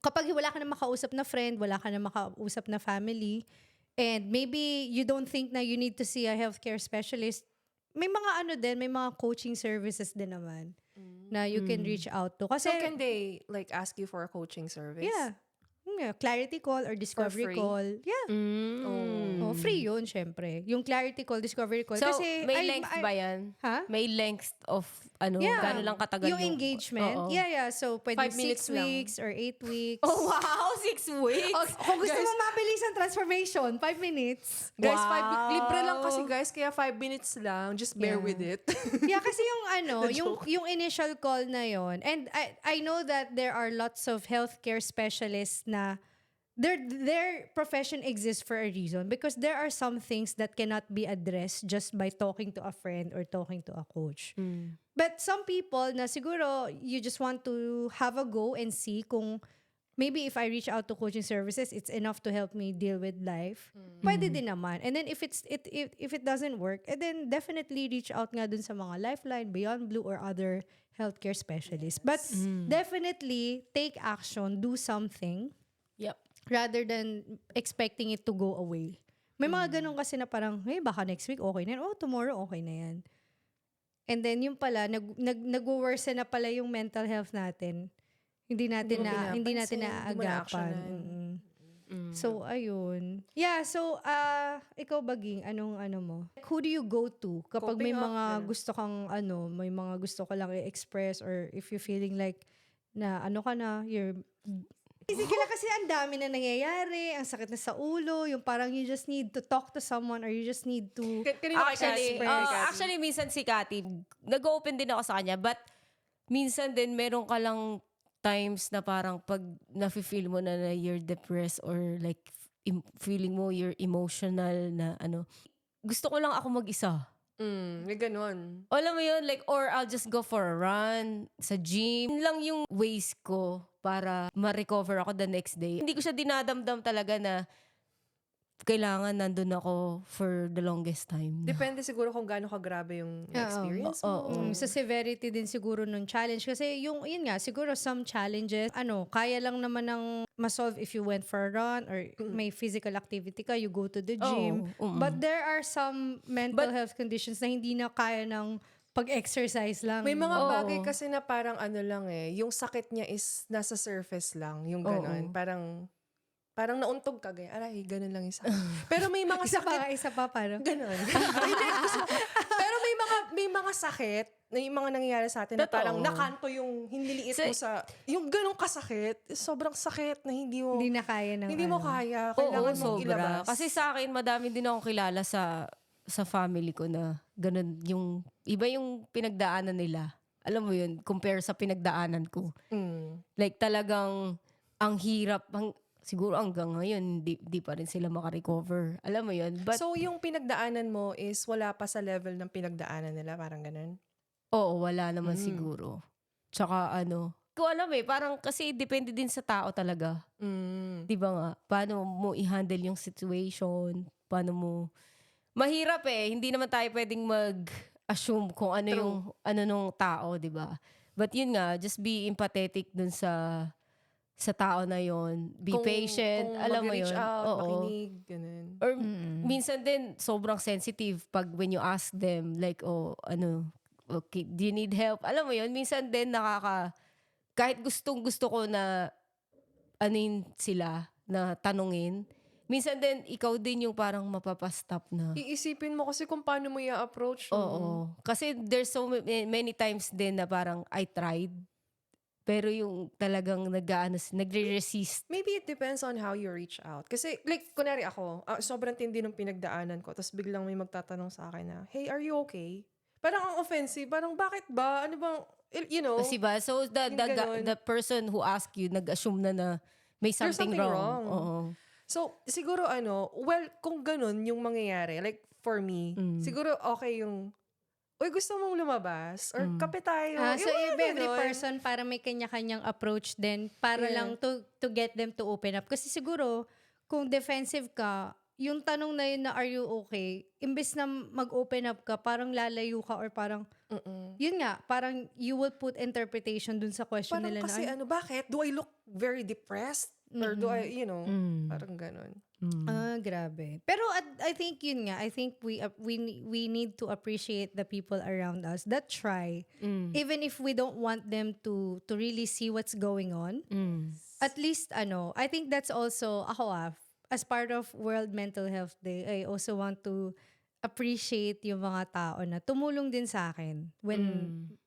kapag wala ka na makausap na friend, wala ka na makausap na family, and maybe you don't think na you need to see a healthcare specialist, may mga may mga coaching services din naman na you can reach out to. Kasi, So can they like ask you for a coaching service? yeah. Clarity call or discovery free? call. Yeah. Oh, free yun, syempre. Yung clarity call, discovery call. So, kasi, may length ba yan? Ha? May length of, gano'n lang katagal yung engagement. Oo. Yeah. So, pwede 5 minutes 6 lang. weeks or 8 weeks. Oh, wow! 6 weeks? Kung gusto mo mabilis ang transformation, 5 minutes. Guys, Wow. libre lang kasi guys, kaya 5 minutes lang. Just bear Yeah. with it. Yeah, kasi yung yung initial call na yon. And I know that there are lots of healthcare specialists na their profession exists for a reason because there are some things that cannot be addressed just by talking to a friend or talking to a coach. But some people na siguro you just want to have a go and see kung maybe if I reach out to coaching services, it's enough to help me deal with life. Pwede din naman. And then if it doesn't work, then definitely reach out nga dun sa mga Lifeline, Beyond Blue, or other healthcare specialists. But definitely take action, do something Yep. rather than expecting it to go away. May mga ganun kasi na parang, hey, baka next week okay na yan. Oh, tomorrow okay na yan. And then yung pala, nag-worsen na pala yung mental health natin. Hindi natin Hindi mo naaagapan. na-actionan. So, ayun. Yeah, so, ikaw Baging, anong mo? Who do you go to kapag may Coping up, mga ganun. gusto kang, may mga gusto ka lang i-express or if you're feeling like na you're Physically kasi ang dami na nangyayari, ang sakit na sa ulo, yung parang you just need to talk to someone or you just need to Kanina Actually, minsan si Cathy, nag-open din ako sa kanya, but minsan din meron ka lang times na parang pag nafe-feel mo na you're depressed or like feeling mo you're emotional na gusto ko lang ako mag-isa. may ganun. Alam mo yun, like, or I'll just go for a run sa gym. Yun lang yung ways ko para ma-recover ako the next day. Hindi ko siya dinadamdam talaga na kailangan nandun ako for the longest time. Depende siguro kung gaano kagrabe yung experience mo. Sa severity din siguro nung challenge. Kasi yun nga, siguro some challenges, kaya lang naman ng ma-solve if you went for a run or may physical activity ka, you go to the gym. But there are some mental health conditions na hindi na kaya ng pag-exercise lang. May mga bagay kasi na parang yung sakit niya is nasa surface lang, yung ganun. Parang nauntog ka, ganyan. Aray, ganun lang yung sakit. Pero may mga isa pa, parang. Ganun. Pero may mga sakit na yung mga nangyayari sa atin na Totoo. parang nakanto yung hiniliit mo sa, yung ganong kasakit, sobrang sakit na hindi mo Kaya ng hindi mo kaya. Oo, Kailangan mong sobra. ilabas. Kasi sa akin, madami din akong kilala sa family ko na ganun yung, iba yung pinagdaanan nila. Alam mo yun, compare sa pinagdaanan ko. Mm. Like talagang ang hirap, siguro hanggang ngayon, di pa rin sila makarecover. Alam mo yun? But, So, yung pinagdaanan mo is wala pa sa level ng pinagdaanan nila, parang ganun? oo, wala naman siguro. Tsaka ko alam parang kasi depende din sa tao talaga. Mm. Di ba nga? Paano mo i-handle yung situation? Paano mo... Mahirap hindi naman tayo pwedeng mag-assume kung ano True. yung ano nung tao, di ba? But yun nga, just be empathetic dun sa tao na yon. Be patient. Kung Alam mo mag-reach yun? out, Oo. makinig, ganun. Or minsan din, sobrang sensitive pag when you ask them, like, okay, do you need help? Alam mo yun, minsan din kahit gustong gusto ko na anin sila, na tanungin, minsan din, ikaw din yung parang mapapastop na. Iisipin mo kasi kung paano mo i-approach. Oo. Kasi there's so many times din na parang I tried, pero yung talagang nagre-resist. Maybe it depends on how you reach out. Kasi, like, kunwari ako, sobrang tindi ng pinagdaanan ko, tapos biglang may magtatanong sa akin na, hey, are you okay? Parang ang offensive. Parang, bakit ba? Ano bang, you know? Kasi ba? So, Yung ganun. the person who asked you, nag-assume na may There's something something wrong. wrong. Oo. So, siguro well, kung ganun yung mangyayari, like, for me, siguro okay yung, uy, gusto mong lumabas? Or kape tayo? So Yung mga every ganun. person para may kanya-kanyang approach din para Yeah. lang to get them to open up. Kasi siguro, kung defensive ka, yung tanong na yun na are you okay, imbes na mag-open up ka, parang lalayo ka or parang, yun nga, parang you will put interpretation dun sa question Parang nila kasi na, bakit? Do I look very depressed? Or do I, parang ganun. grabe. Pero I think yun nga, I think we need to appreciate the people around us that try. Even if we don't want them to really see what's going on. At least I think that's also ako as part of World Mental Health Day, I also want to appreciate yung mga tao na tumulong din sa akin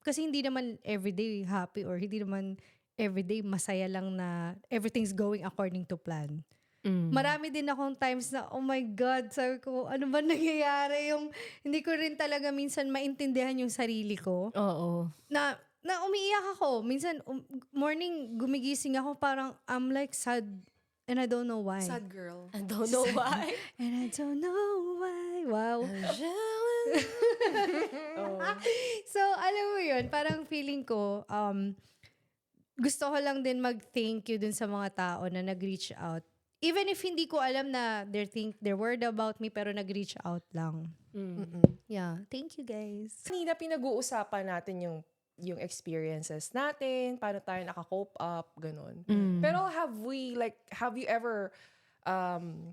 kasi hindi naman everyday happy or hindi naman everyday masaya lang na everything's going according to plan. Marami din akong times na, oh my God, sabi ko, ano ba nangyayari? Yung, hindi ko rin talaga minsan maintindihan yung sarili ko. Oo. Na umiiyak ako. Minsan, morning, gumigising ako, parang, I'm like sad. And I don't know why. Sad girl. I don't know why. And I don't know why. Wow. So, alam mo yun, parang feeling ko, gusto ko lang din mag-thank you dun sa mga tao na nag-reach out. Even if hindi ko alam na they're worried about me, pero nag-reach out lang. Yeah. Thank you, guys. Kanina pinag-uusapan natin yung experiences natin, paano tayo naka-cope up, ganun. Pero have you ever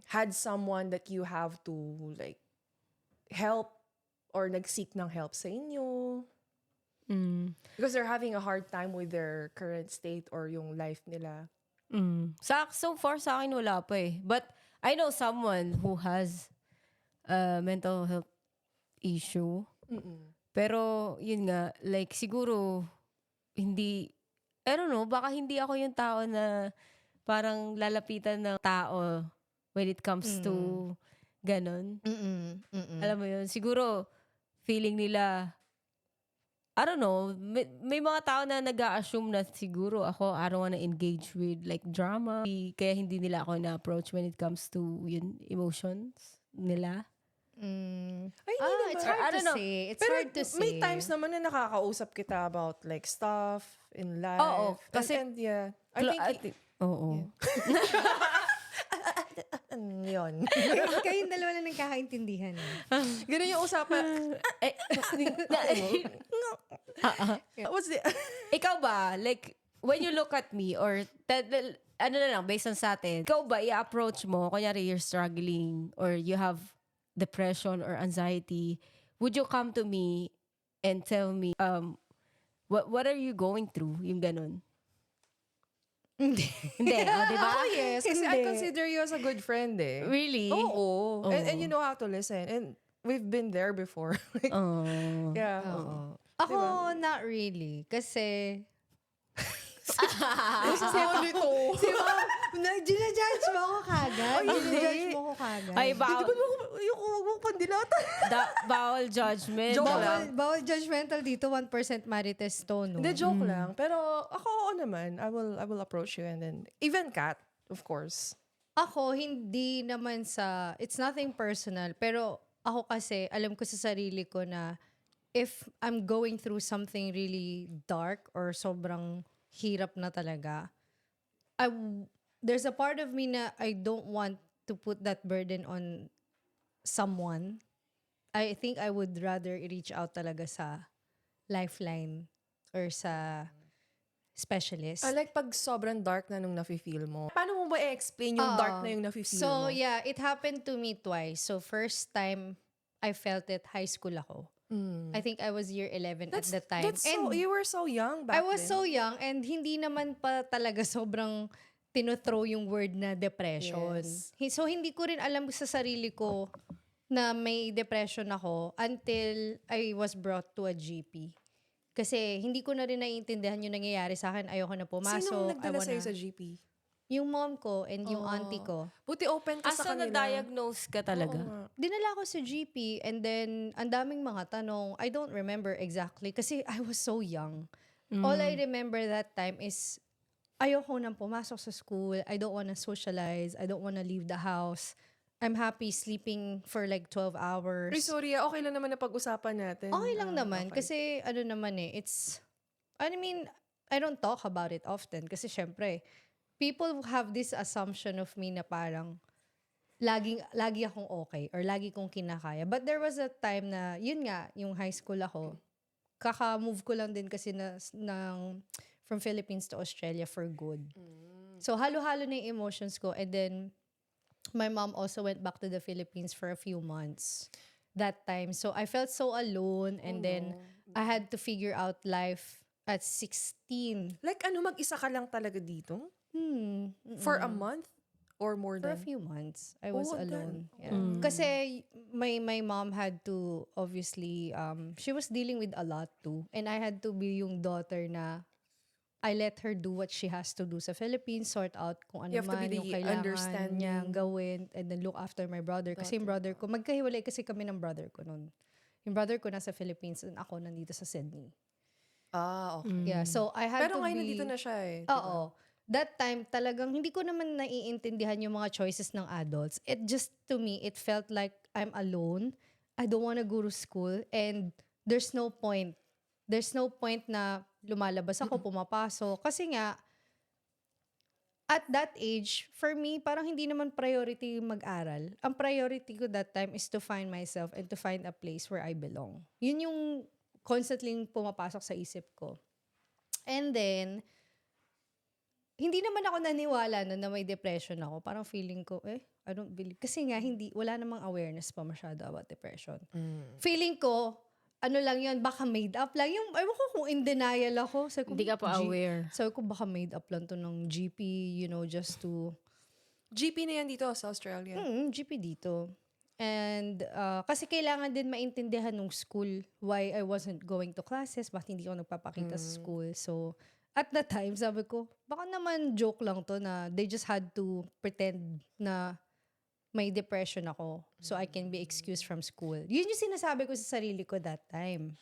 had someone that you have to like help or nag-seek ng help sa inyo? Because they're having a hard time with their current state or yung life nila. So far sa akin wala pa But I know someone who has a mental health issue. Pero yun nga, like siguro hindi, I don't know, baka hindi ako yung tao na parang lalapitan ng tao when it comes to ganon. Alam mo yun, siguro feeling nila, I don't know, may mga tao na nag-a-assume na siguro ako, I don't wanna engage with like drama. Kaya hindi nila ako na-approach when it comes to yun, emotions nila. Ay, It's hard to say. It's Pero hard to say. may times naman na nakakausap kita about like stuff in life. Oo, kasi- and yeah. Oo. Yun. Kayong dalawa na nagkakaintindihan. Ganun yung usapan. What's the... Ikaw ba, like, when you look at me, or, ano na lang, based on sa atin, ikaw ba, i-approach mo, kunyari you're struggling, or you have depression or anxiety, would you come to me and tell me, what are you going through? Yung ganun. Hindi, di ba? Oh, yes. Kasi I consider you as a good friend eh. Really? Oo. And you know how to listen. And we've been there before. Like, Oh. yeah. Ako, not really. Kasi, Sa nito. Si Mom, ginajudge mo ako kagad. Ginajudge mo ako kagad. Ay, bawal, Yung huwag mong pandilatan. bawal judgment. Joke Bawal- lang. Bawal judgmental dito, 1% marites to, no? Hindi, joke lang. Pero ako, oo naman. I will approach you and then, even Kat, of course. Ako, hindi naman sa, it's nothing personal, pero ako kasi, alam ko sa sarili ko na if I'm going through something really dark or sobrang hirap na talaga, there's a part of me na I don't want to put that burden on someone. I think I would rather reach out talaga sa lifeline or sa specialist. I like pag sobrang dark na nung nafe-feel mo. Paano mo ba i-explain yung dark na yung nafe-feel So, mo? yeah, it happened to me twice. So, first time I felt it, high school ako. I think I was year 11 at the time. That's so, And you were so young back I was then. so young and hindi naman pa talaga sobrang tinothrow yung word na depression. Yes. So, hindi ko rin alam sa sarili ko na may depression ako until I was brought to a GP. Kasi hindi ko na rin naiintindihan yung nangyayari sa akin. Ayoko na pumasok. Sinong nagdala I sa'yo wanna- sa GP? Yung mom ko and yung auntie ko. Buti open ka sa Asa kanila. na-diagnose ka talaga? Dinala ko sa GP and then ang daming mga tanong. I don't remember exactly kasi I was so young. All I remember that time is ayoko nang pumasok sa school. I don't wanna socialize. I don't wanna leave the house. I'm happy sleeping for like 12 hours. Uy, sorry, okay lang naman na pag-usapan natin. Okay lang naman okay. kasi ano naman I mean, I don't talk about it often kasi syempre, people have this assumption of me na parang lagi akong okay or lagi kong kinakaya. But there was a time na, yun nga, yung high school ako, kaka-move ko lang din kasi from Philippines to Australia for good. So, halo-halo na yung emotions ko. And then, my mom also went back to the Philippines for a few months that time. So, I felt so alone. And then, I had to figure out life at 16. Like ano, mag-isa ka lang talaga dito? Hmm. For a month? Or more For a than? few months, I was Oh, alone. Yeah. Kasi my mom had to obviously she was dealing with a lot too, and I had to be yung daughter na I let her do what she has to do sa Philippines, sort out kung ano You have to man be yung the kailangan understanding. niyang gawin, and then look after my brother. Kasi yung brother ko, magkahiwalay kasi kami ng brother ko noon. Yung brother ko nasa Philippines and ako nandito sa Sydney. Ah, okay. Yeah, so I had Pero to ngayon be... nandito na siya eh. Oo. That time, talagang hindi ko naman naiintindihan yung mga choices ng adults. It just, to me, it felt like I'm alone. I don't wanna go to school. And there's no point. There's no point na lumalabas ako, pumapasok. Kasi nga, at that age, for me, parang hindi naman priority mag-aral. Ang priority ko that time is to find myself and to find a place where I belong. Yun yung constantly pumapasok sa isip ko. And then, hindi naman ako naniwala na may depression ako. Parang feeling ko, I don't believe. Kasi nga, wala namang awareness pa masyado about depression. Feeling ko, ano lang yun, baka made up lang. Yung, ewan ko kung in denial ako. Sabi ko, Hindi ka pa aware. Sabi ko, baka made up lang to ng GP, just to... GP na yan dito sa Australia. GP dito. And kasi kailangan din maintindihan ng school why I wasn't going to classes, bakit hindi ako nagpapakita sa school. So, at that time, sabi ko, baka naman joke lang to na they just had to pretend na may depression ako so I can be excused from school. Yun yung sinasabi ko sa sarili ko that time.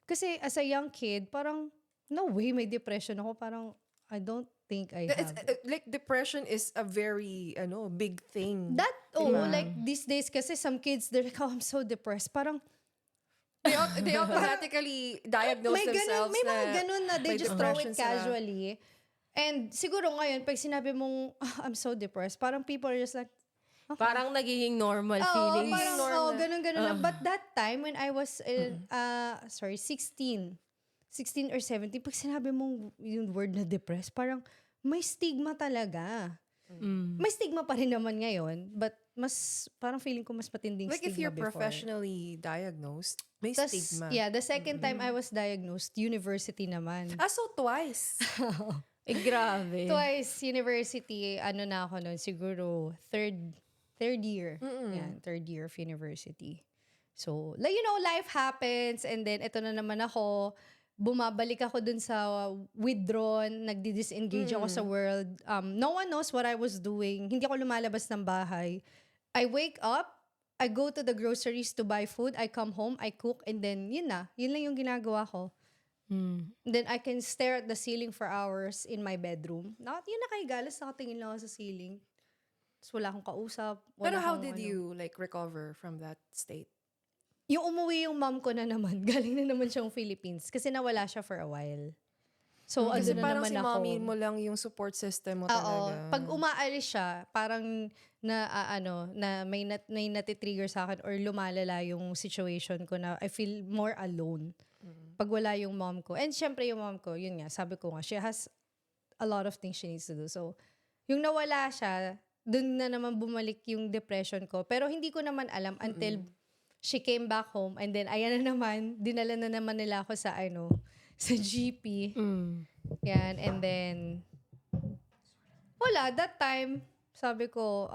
Kasi as a young kid, parang, no way may depression ako. Parang, I don't think I have. Like depression is a very big thing. Like these days kasi some kids, they're like, oh, I'm so depressed. Parang, They automatically diagnose may themselves may mga na ganun na they may just throw depression it casually. And siguro ngayon, pag sinabi mong, I'm so depressed, parang people are just like, Parang nagiging normal feeling. parang, ganun-ganun lang. But that time, when I was, 16 or 17, pag sinabi mong yung word na depressed, parang may stigma talaga. May stigma pa rin naman ngayon, but parang feeling ko mas matinding Like stigma if you're before. professionally diagnosed, may Tas, stigma. yeah, the second time I was diagnosed, university naman. So twice. Grabe. Twice, university, na ako nun, siguro third year. Yan, third year of university. So, life happens and then ito na naman ako. bumabalik ako dun sa withdrawn, nagdi-disengage ako sa world. No one knows what I was doing. Hindi ako lumalabas ng bahay. I wake up, I go to the groceries to buy food, I come home, I cook, and then yun na. Yun lang yung ginagawa ko. Then I can stare at the ceiling for hours in my bedroom. Yun nakaigalas, nakatingin lang ako sa ceiling. Tapos wala akong kausap. Pero how akong did you like recover from that state? Yung umuwi yung mom ko na naman, galing na naman siyang Philippines kasi nawala siya for a while. So, Kasi ano na parang naman si ako. mommy mo lang yung support system mo Oo. talaga. Pag umaalis siya, parang na may natitrigger sa akin or lumalala yung situation ko na I feel more alone. Pag wala yung mom ko. And syempre yung mom ko, yun nga, sabi ko nga, she has a lot of things she needs to do. So, yung nawala siya, dun na naman bumalik yung depression ko. Pero hindi ko naman alam until she came back home and then ayan na naman, dinala na naman nila ako sa sa GP. Yan, and then wala, that time, sabi ko,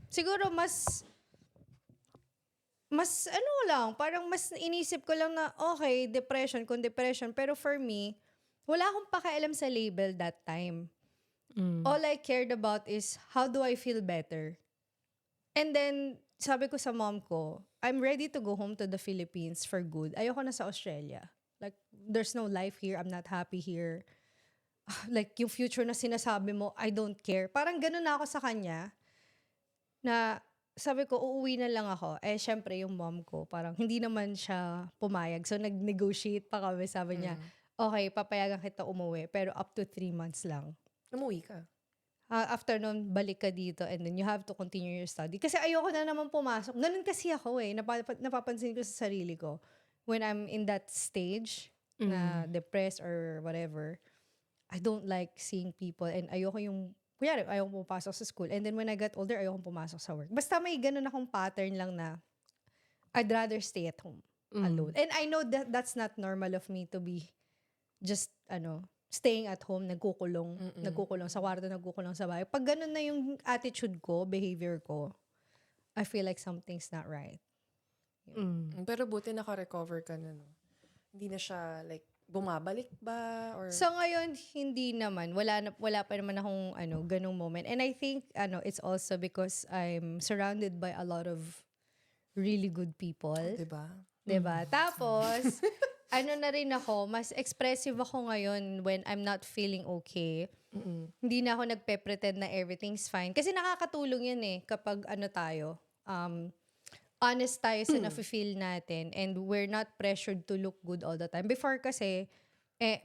siguro mas lang, parang mas inisip ko lang na, okay, depression, pero for me, wala akong pakialam sa label that time. All I cared about is, how do I feel better? And then, sabi ko sa mom ko, I'm ready to go home to the Philippines for good. Ayoko na sa Australia. Like, there's no life here. I'm not happy here. Like, yung future na sinasabi mo, I don't care. Parang ganun na ako sa kanya. Na, sabi ko, uuwi na lang ako. Eh, syempre, yung mom ko, parang hindi naman siya pumayag. So, nag-negotiate pa kami. Sabi niya, okay, papayagan kita umuwi. Pero up to 3 months lang. Umuwi ka. After nun, balik ka dito and then you have to continue your study. Kasi ayoko na naman pumasok. Ganun kasi ako eh. Napapansin ko sa sarili ko. When I'm in that stage, na depressed or whatever, I don't like seeing people and ayoko pumapasok sa school. And then when I got older, ayoko pumasok sa work. Basta may ganun akong pattern lang na I'd rather stay at home alone. And I know that that's not normal of me to be just, staying at home, nagkukulong sa kwarto, nagkukulong sa bahay. Pag ganun na yung attitude ko, behavior ko, I feel like something's not right. Pero buti naka-recover ka na, no? Hindi na siya, like, bumabalik ba? Or... So ngayon, hindi naman. Wala pa naman akong ganung moment. And I think, it's also because I'm surrounded by a lot of really good people. Diba? Diba? Tapos, na rin ako, mas expressive ako ngayon when I'm not feeling okay. Hindi na ako nagpe-pretend na everything's fine. Kasi nakakatulong yun eh, kapag tayo, honest tayo sa nafe-feel natin and we're not pressured to look good all the time. Before kasi,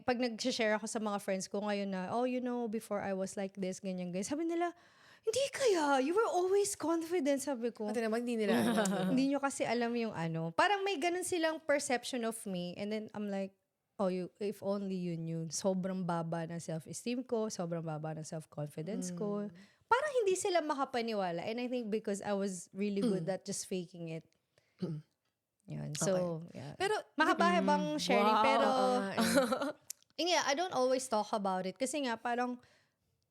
pag nag-share ako sa mga friends ko ngayon na, before I was like this, ganyan, guys. Sabi nila, hindi kaya, you were always confident, sabi ko. Pati naman, hindi nila alam. Hindi nyo kasi alam yung parang may ganun silang perception of me and then I'm like, if only you knew. Sobrang baba ng self-esteem ko, sobrang baba ng self-confidence ko. Parang hindi sila makapaniwala. And I think because I was really good at just faking it. Yun. So, yeah. Pero, mahaba-habang sharing, Wow. pero yeah, I don't always talk about it. Kasi nga, parang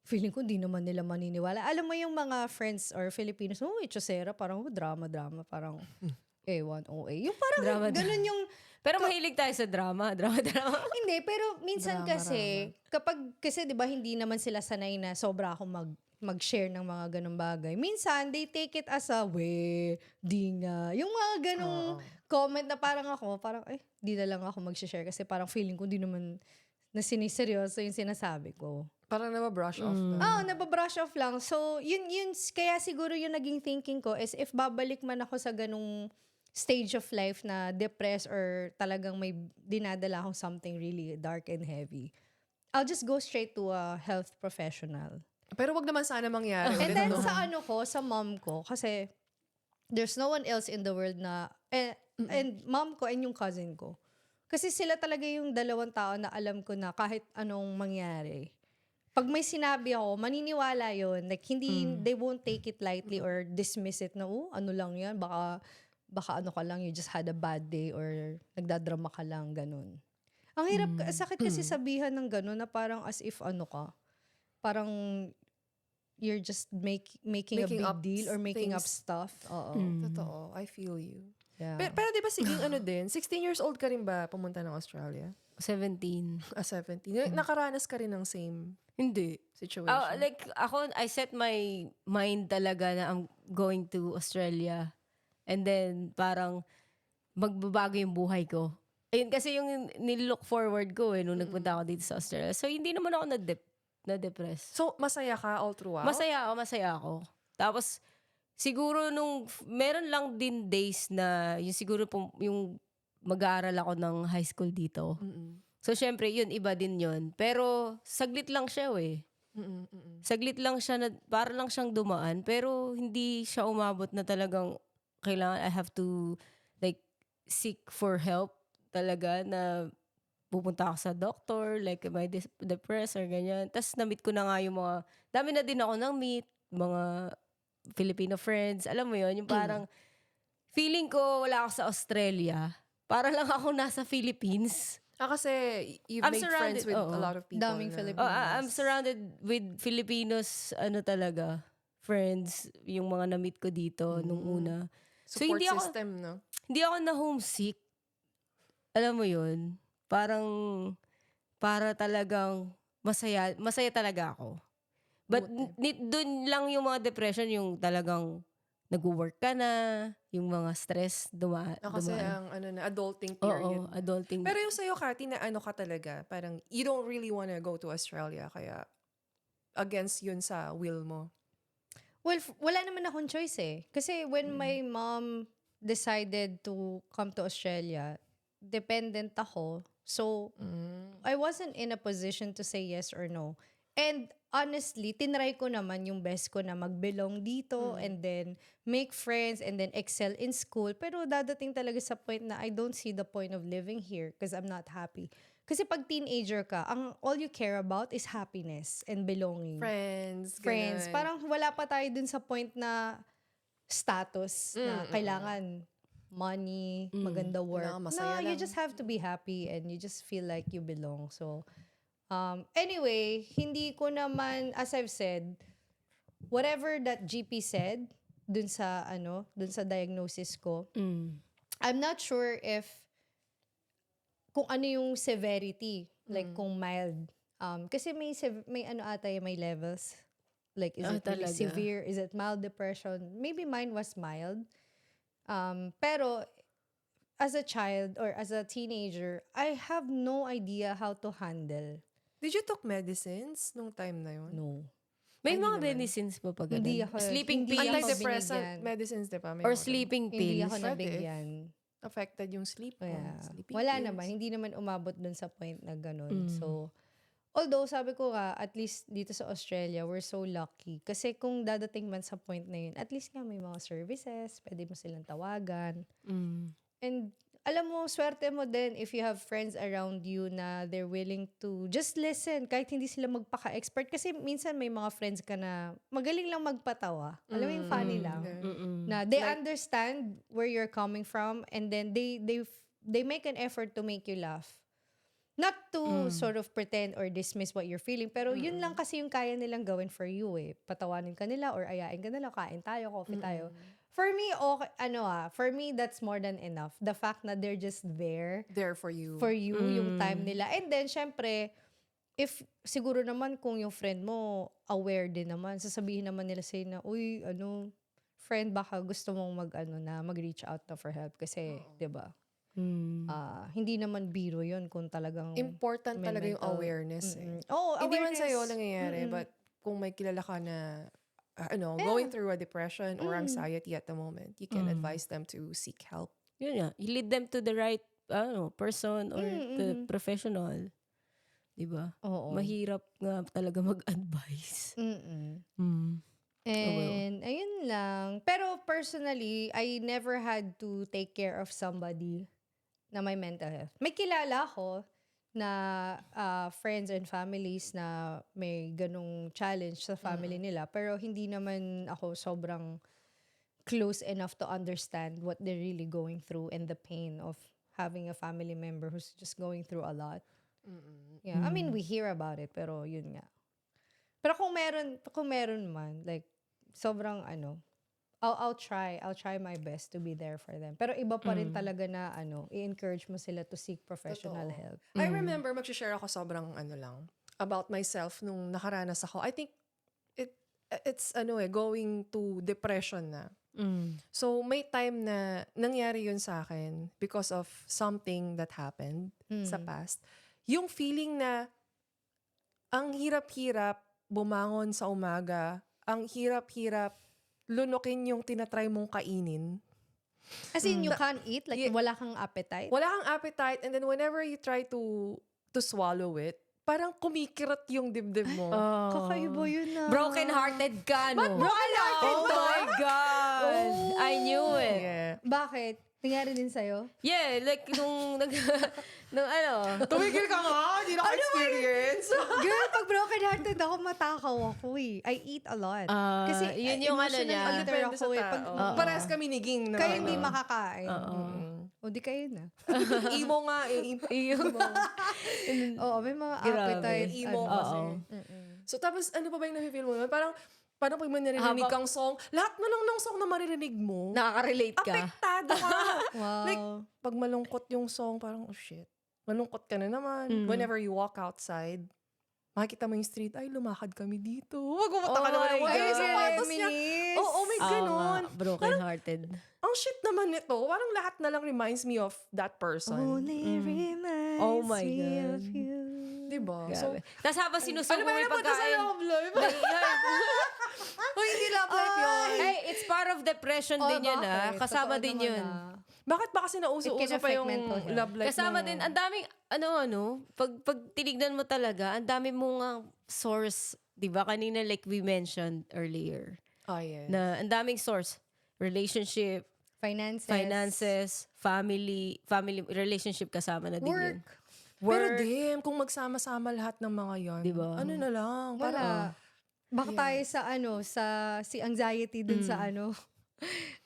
feeling ko di naman nila maniniwala. Alam mo yung mga friends or Filipinos, Chosera, parang drama, parang ewan, OA. Yung parang ganun yung... Pero mahilig tayo sa drama. Hindi, pero minsan kasi, kasi di ba hindi naman sila sanay na sobra akong mag-share ng mga ganung bagay. Minsan, they take it as a, di nga. Yung mga ganung comment na parang di na lang ako mag-share kasi parang feeling ko di naman na siniseryoso yung sinasabi ko. parang nababrush off lang. Nababrush off lang. So, yun, kaya siguro yung naging thinking ko is if babalik man ako sa ganung stage of life na depressed or talagang may dinadala akong something really dark and heavy, I'll just go straight to a health professional. Pero wag naman sana mangyari. And then sa mom ko, kasi there's no one else in the world na, and mom ko and yung cousin ko. Kasi sila talaga yung dalawang tao na alam ko na kahit anong mangyari, pag may sinabi ako, maniniwala yun. Like, they won't take it lightly or dismiss it na, ano lang yan, baka ano ka lang, you just had a bad day or nagdadrama ka lang, ganun. Ang hirap, sakit kasi sabihan ng ganun na parang as if parang you're just making a big up deal or making up things. stuff. Oo. Totoo. I feel you. Yeah. Pero di ba siging ano din, 16 years old ka rin ba pumunta ng Australia? 17. 17. Nakaranas ka rin ng same Hindi. situation? Like, ako, I set my mind talaga na I'm going to Australia. And then, parang, magbabago yung buhay ko. Ayun kasi yung nilook forward ko nung nagpunta ako dito sa Australia. So, hindi naman ako na-depress. So, masaya ka all throughout? Masaya ako. Tapos, siguro meron lang din days na, yung siguro yung mag-aaral ako ng high school dito. So, syempre, yun, iba din yun. Pero, saglit lang siya Saglit lang siya, para lang siyang dumaan. Pero, hindi siya umabot na talagang kailangan, I have to, like, seek for help talaga na pupunta ako sa doctor, like, am I depressed or ganyan. Tapos, na-meet ko na nga yung dami na din ako nang-meet, mga Filipino friends. Alam mo yun, yung parang, feeling ko wala ako sa Australia. Para lang ako nasa Philippines. Kasi you've I'm made friends surrounded- with oo. a lot of people. Daming Filipino. I'm surrounded with Filipinos, talaga, friends, yung mga na-meet ko dito nung una. So, Support hindi ako, system, no? hindi ako na homesick. Alam mo yun? Parang, para talagang masaya talaga ako. But dun lang yung mga depression, yung talagang nag-work ka na, yung mga stress Kasi dumaan. ang adulting Oo, period. adulting. Pero yung sa'yo, Kati, na ano ka talaga, parang you don't really wanna go to Australia, kaya against yun sa will mo. Well, wala naman akong choice Kasi when my mom decided to come to Australia, dependent ako. So, I wasn't in a position to say yes or no. And honestly, tinry ko naman yung best ko na mag-belong dito and then make friends and then excel in school. Pero dadating talaga sa point na I don't see the point of living here because I'm not happy. Kasi pag teenager ka, all you care about is happiness and belonging. Friends. Ganun. Parang wala pa tayo dun sa point na status na kailangan money, maganda work. Kailangan masaya No, you lang. just have to be happy and you just feel like you belong. So, anyway, hindi ko naman, as I've said, whatever that GP said dun sa diagnosis ko, I'm not sure if kung ano yung severity, like kung mild. Kasi may may levels. Like, is it really talaga? severe? Is it mild depression? Maybe mine was mild. Pero, as a child or as a teenager, I have no idea how to handle. Did you took medicines nung time na yun? No. May mga medicines pa pag Hindi ganun? ako- Sleeping hindi pills? ako Antidepressant binigyan. medicines, di ba? May Or mga ganun. sleeping Hindi pills? ako What if? nabigyan. Affected yung sleep mo. Yeah. Sleeping Wala pills. naman. Hindi naman umabot dun sa point na ganun. So, although sabi ko nga, at least dito sa Australia, we're so lucky. Kasi kung dadating man sa point na yun, at least nga may mga services, pwede mo silang tawagan. And alam mo, swerte mo din if you have friends around you na they're willing to just listen kahit hindi sila magpaka-expert. Kasi minsan may mga friends ka na magaling lang magpatawa. Alam mo yung funny lang. Na they understand where you're coming from and then they make an effort to make you laugh. Not to sort of pretend or dismiss what you're feeling, pero yun lang kasi yung kaya nilang gawin for you Patawanin ka nila or ayain ka nila, kain tayo, coffee tayo. For me, for me, that's more than enough. The fact na they're just there There for you. for you, yung time nila. And then, syempre, if siguro naman kung yung friend mo aware din naman, sasabihin naman nila sa'yo na, uy, friend, baka gusto mong mag-reach out na for help. Kasi, di ba? Hindi naman biro yun kung talagang Important may talaga yung mental- awareness. Oo, Hindi man awareness. sa'yo nangyayari, but kung may kilala ka na going through a depression or anxiety at the moment, you can advise them to seek help. Yun nga. You lead them to the right person or the professional. Diba? Oo. Mahirap nga talaga mag-advise. And ayun lang. Pero personally, I never had to take care of somebody na may mental health. May kilala ako na friends and families na may ganong challenge sa family nila. Pero hindi naman ako sobrang close enough to understand what they're really going through and the pain of having a family member who's just going through a lot. Yeah, I mean, we hear about it, pero yun nga. Pero kung meron man, like, sobrang I'll try my best to be there for them. Pero iba pa rin talaga na i-encourage mo sila to seek professional Totoo. help. I remember, mag-share ako sobrang lang, about myself nung nakaranas ako. I think it's going to depression na. So, may time na nangyari yun sa akin because of something that happened sa past. Yung feeling na ang hirap-hirap bumangon sa umaga, ang hirap-hirap lunukin yung tinatry mong kainin. As in, you can't eat? Like, wala kang appetite? Wala kang appetite, and then whenever you try to swallow it, parang kumikirot yung dibdib mo. Kakaiba yun na. Broken-hearted ka, no? Broken-hearted Oh ba? my God! I knew it. Yeah. Bakit? Nangyari din sa'yo? Yeah, like nung Tumigil ka nga! Hindi na experience. Girl, pag broken-hearted ako, matakaw ako eh. I eat a lot. Kasi yun yung emotional niya. eater Depende ako sa eh. tao. Parehas kami niging. Kayo hindi makakain. O di kayo na. Imo nga eh. Oo, may mga Grabe. appetite. Emo kasi. So tapos ano pa ba yung nafe-feel mo? Parang pag may naririnig kang song, lahat na lang ng song na maririnig mo, Nakaka-relate ka. apektado ka. Wow. Like, pag malungkot yung song, parang, oh shit. Malungkot ka na naman. Whenever you walk outside, makikita mo yung street, ay, lumakad kami dito. Magpupunta ka Oh naman my ng God. yung sapatos niya. Reminisce. Oo, may ganon. Broken-hearted. Ang shit naman nito, parang lahat na lang reminds me of that person. Only reminds Oh my me God. of you. Diba? So, So, tapos habang sinusok ano mo ba may yung punta sa pagkain. love life? Oh, hindi love life yun. Hey, it's part of depression din yun bakit? Kasama Totoo din naman yun. Bakit ba kasi It nauso-uso can pa affect yung mental health. love life Kasama ng- din, ang daming, pag tinignan mo talaga, ang dami mong source, di ba? Kanina like we mentioned earlier, Oh, yes. na ang daming source. Relationship, finances, family relationship kasama na din yun. Work. Pero dim, kung magsama-sama lahat ng mga yon, Diba? ano na lang, Wala. Baka tayo sa si anxiety dun sa ano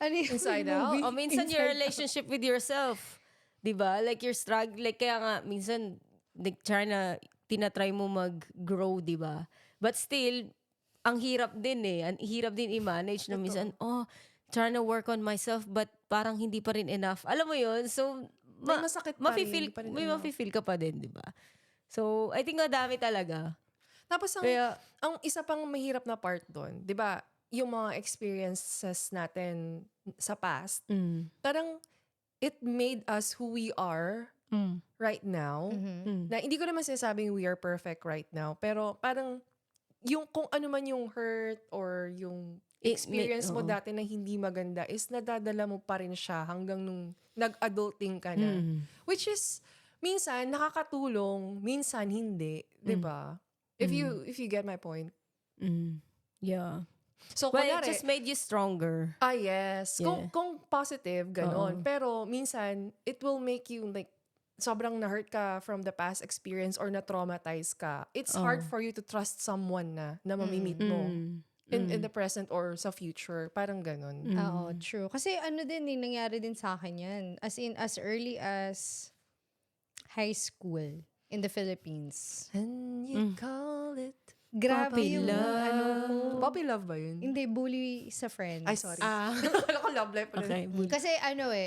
yung Inside Out? movie? O minsan your relationship with yourself. 'Di ba? Like you're struggling, like kaya nga minsan tinatry mo mag-grow, 'di ba? But still ang hirap din Ang hirap din i-manage na minsan, trying to work on myself but parang hindi pa rin enough. Alam mo 'yun? So May masakit pa rin, mafe-feel, hindi pa rin may enough. mafe-feel ka pa din, 'di ba? So I think madami talaga. Tapos Kaya- ang isa pang mahirap na part doon, 'di ba? Yung mga experiences natin sa past, parang it made us who we are right now. Na hindi ko naman sinasabing we are perfect right now, pero parang yung kung ano man yung hurt or yung experience mo dati na hindi maganda is nadadala mo pa rin siya hanggang nung nag-adulting ka na. Which is minsan nakakatulong, minsan hindi, 'di ba? If you get my point. Yeah. So Well, it kunyari, just made you stronger. yes. Yeah. Kung positive, ganon. Pero minsan, it will make you like, sobrang na-hurt ka from the past experience or na-traumatize ka. It's hard for you to trust someone na mamimit mo in the present or sa future. Parang ganon. Oo, true. Kasi ano din nangyari din sa akin yan. As in, as early as high school in the Philippines. And you call it Grabe Puppy yung love. ano mo. puppy love ba yun? Hindi, bully sa friends. Ay, sorry. Akala ko love life pala. Okay. Kasi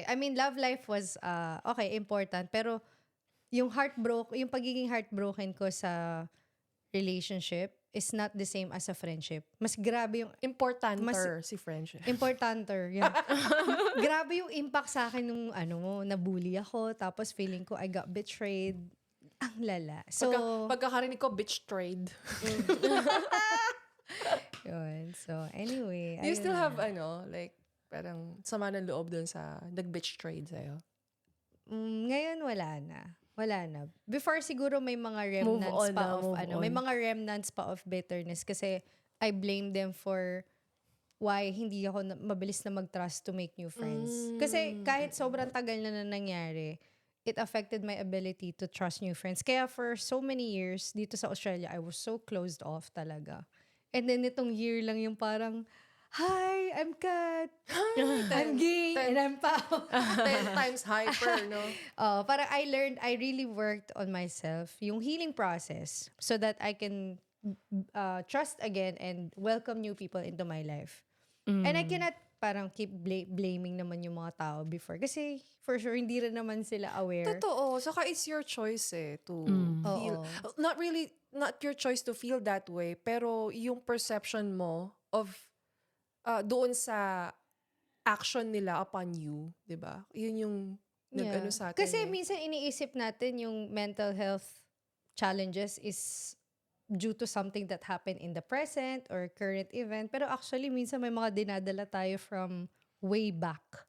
I mean, love life was, okay, important. Pero yung yung pagiging heartbroken ko sa relationship is not the same as a friendship. Mas grabe yung Importanter si friendship. importanter. Yan. Grabe yung impact sa akin nung nabully ako. Tapos feeling ko I got betrayed. Ang lala. So, Pagkakarinig ko, bitch trade. yun. So, anyway. Do you ayun still na. have, like, parang sama ng loob dun sa nag-bitch trade sa'yo? Ngayon, wala na. Wala na. Before, siguro may mga remnants on pa na, of, move may on. mga remnants pa of bitterness kasi I blame them for why hindi ako mabilis na mag-trust to make new friends. Kasi kahit sobrang tagal na nangyari, it affected my ability to trust new friends. Kaya for so many years, dito sa Australia, I was so closed off talaga. And then itong year lang yung parang, hi, I'm Kat. I'm gay. And I'm Pao. 10 times hyper, no? Parang I really worked on myself, yung healing process, so that I can trust again and welcome new people into my life. And I cannot parang keep blaming naman yung mga tao before. Kasi for sure, hindi rin naman sila aware. Totoo. Saka it's your choice to feel. Oo. Not your choice to feel that way, pero yung perception mo of doon sa action nila upon you, di ba? Yun yung nag-ano sa atin. Kasi minsan iniisip natin yung mental health challenges is due to something that happened in the present or current event. Pero actually, minsan may mga dinadala tayo from way back.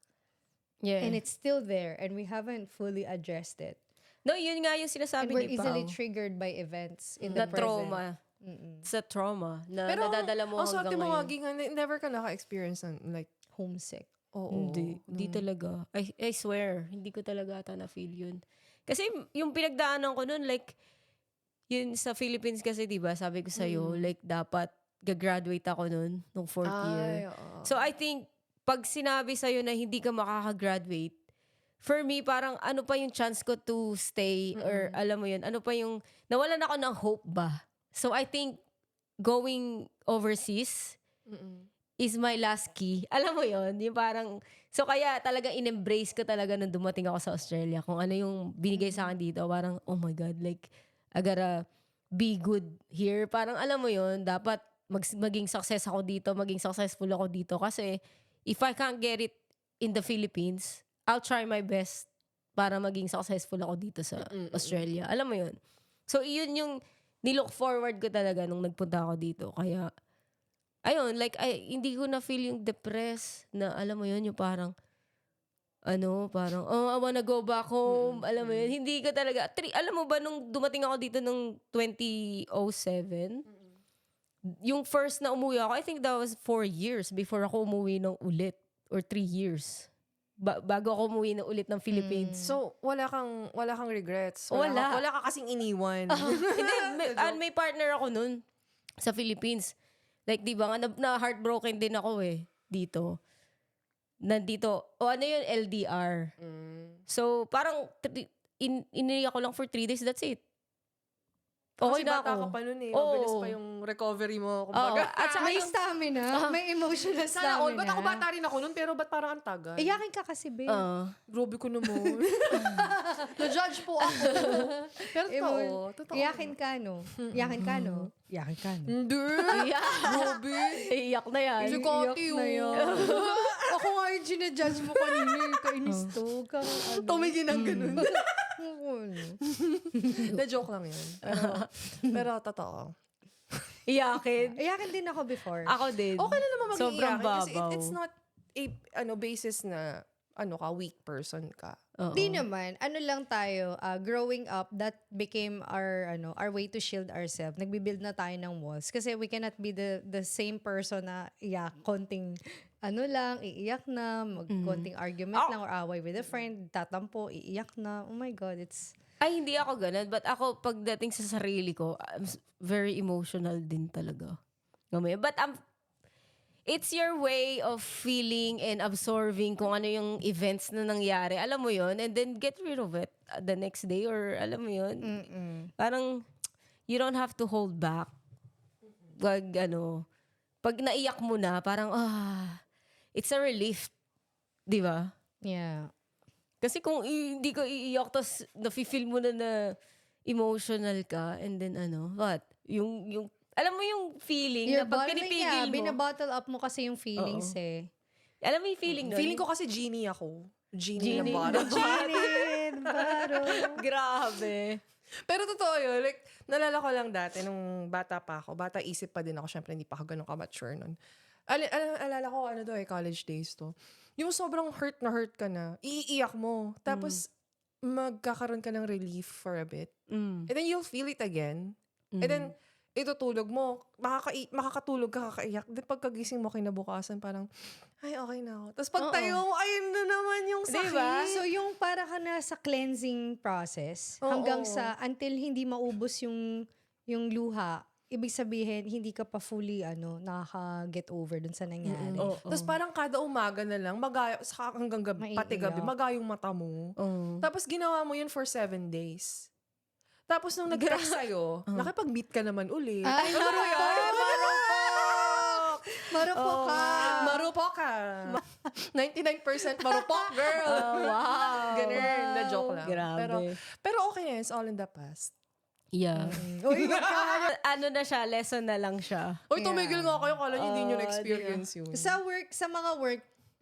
Yeah. And it's still there and we haven't fully addressed it. No, yun nga yung And sinasabi we're ni easily Pao. triggered by events in the Na present. trauma. Sa trauma. Na nadadala mo ang swerte hanggang mo ngayon. never ka naka-experience ng like, Homesick. oo. Hindi talaga. I swear, hindi ko talaga ata na-feel yun. Kasi yung pinagdaanan ko nun, like, yun sa Philippines kasi, di ba, sabi ko sa'yo, like, dapat gagraduate ako nun, nung 4th year. Oo. So, I think, pag sinabi sa'yo na hindi ka makakagraduate, for me, parang ano pa yung chance ko to stay or alam mo yun, ano pa yung, nawalan ako ng hope ba? So, I think, going overseas is my last key. Alam mo yun? Yung parang, so kaya talaga in-embrace ko talaga nung dumating ako sa Australia. Kung ano yung binigay sa akin dito, parang, oh my God, like, I gotta be good here. Parang alam mo yun, dapat maging success ako dito, maging successful ako dito. Kasi, if I can't get it in the Philippines, I'll try my best para maging successful ako dito sa Australia. Alam mo yun? So, yun yung nilook forward ko talaga nung nagpunta ako dito. Kaya, ayun, like, hindi ko na-feel yung depressed na, alam mo yun, yung parang, oh, I wanna go back home. Alam mo yun, hindi ko talaga, alam mo ba, nung dumating ako dito nung 2007, yung first na umuwi ako, I think that was 4 years before ako umuwi ng ulit. Or 3 years. Bago ako umuwi na ulit ng Philippines. So, wala kang regrets. Wala. Wala ka kasing iniwan. Hindi, may partner ako nun sa Philippines. Like, di ba nga, na-heartbroken din ako dito. Nandito, ano yun, LDR. So, parang, iniyak ko lang for 3 days, that's it. Okay Kasi na bata ako. ka pa nun Oo. Mabilis pa yung recovery mo. Oo. Kumbaga. At saka May yung, stamina. May emotional Sana all. stamina. Ba't ako bata rin ako nun, pero ba't parang ang tagal? Iyakin ka kasi, babe. Grabe ko naman. Na-judge po ako. Pero totoo. Iyakin ka, no? Iyakin ka, no? Iyakin ka, no? Hindi. Grabe. iyak na yan. Si Kati, na oh. yun. Ako nga yung ginajudge mo kanina. Kainis to. Tumigil ng ganun. Na-joke lang yun. Pero totoo. Iyakin. Iyakin din ako before. Ako din. Okay na naman Sobrang mag-iiyakin kasi babaw. it's not a basis na weak person ka. Oo. Di naman. Ano lang tayo, growing up, that became our way to shield ourselves. Nagbibuild na tayo ng walls. Kasi we cannot be the same person na konting iiyak na, konting argument lang or away with a friend, tatampo, iiyak na. Oh my God, it's... Ay, hindi ako ganun. But ako, pagdating sa sarili ko, I'm very emotional din talaga. But it's your way of feeling and absorbing kung ano yung events na nangyari. Alam mo yon, and then get rid of it the next day or alam mo yon. Parang, you don't have to hold back. Pag naiyak mo na, parang, it's a relief. Di ba? Yeah. Kasi kung hindi ka iiyak, tapos nafe-feel mo na emotional ka, and then what? Yung alam mo yung feeling na pag pinipigil mo. Binabottle up mo kasi yung feelings Alam mo yung feeling nun? Feeling ko kasi genie ako. Genie ng Genie. bottle. Grabe. Pero totoo yun. Like, nalala ko lang dati, nung bata pa ako. Bata isip pa din ako. Siyempre, hindi pa ako ganun ka-mature nun. Alala ko, college days to. Yung sobrang hurt ka na, iiyak mo. Tapos, magkakaroon ka ng relief for a bit. And then, you'll feel it again. And then, itutulog mo. Makakatulog ka, kakaiyak. Then, pagkagising mo kinabukasan, parang, ay, okay na ako. Tapos, pag tayo mo, ayun na naman yung sakit. Diba? So yung para ka na sa cleansing process, Oo. hanggang sa, until hindi maubos yung luha, ibig sabihin, hindi ka pa fully, nakaka-get over dun sa nangyari. Tapos parang kada umaga na lang, hanggang gabi, pati gabi, magayong mata mo. Tapos ginawa mo yun for 7 days. Tapos nung nag-text sa'yo, nakipag-meet ka naman ulit. Ay, Ano marupok! yan? Marupok! Marupok ka. Marupok ka. 99% marupok, girl. Wow. Ganun, na joke lang. Grabe. Pero okay na, it's all in the past. Yeah. Uy, Ano na siya, lesson na lang siya. Uy, tumigil nga kayo, kala niyo hindi nyo Oh, na-experience yun. sa mga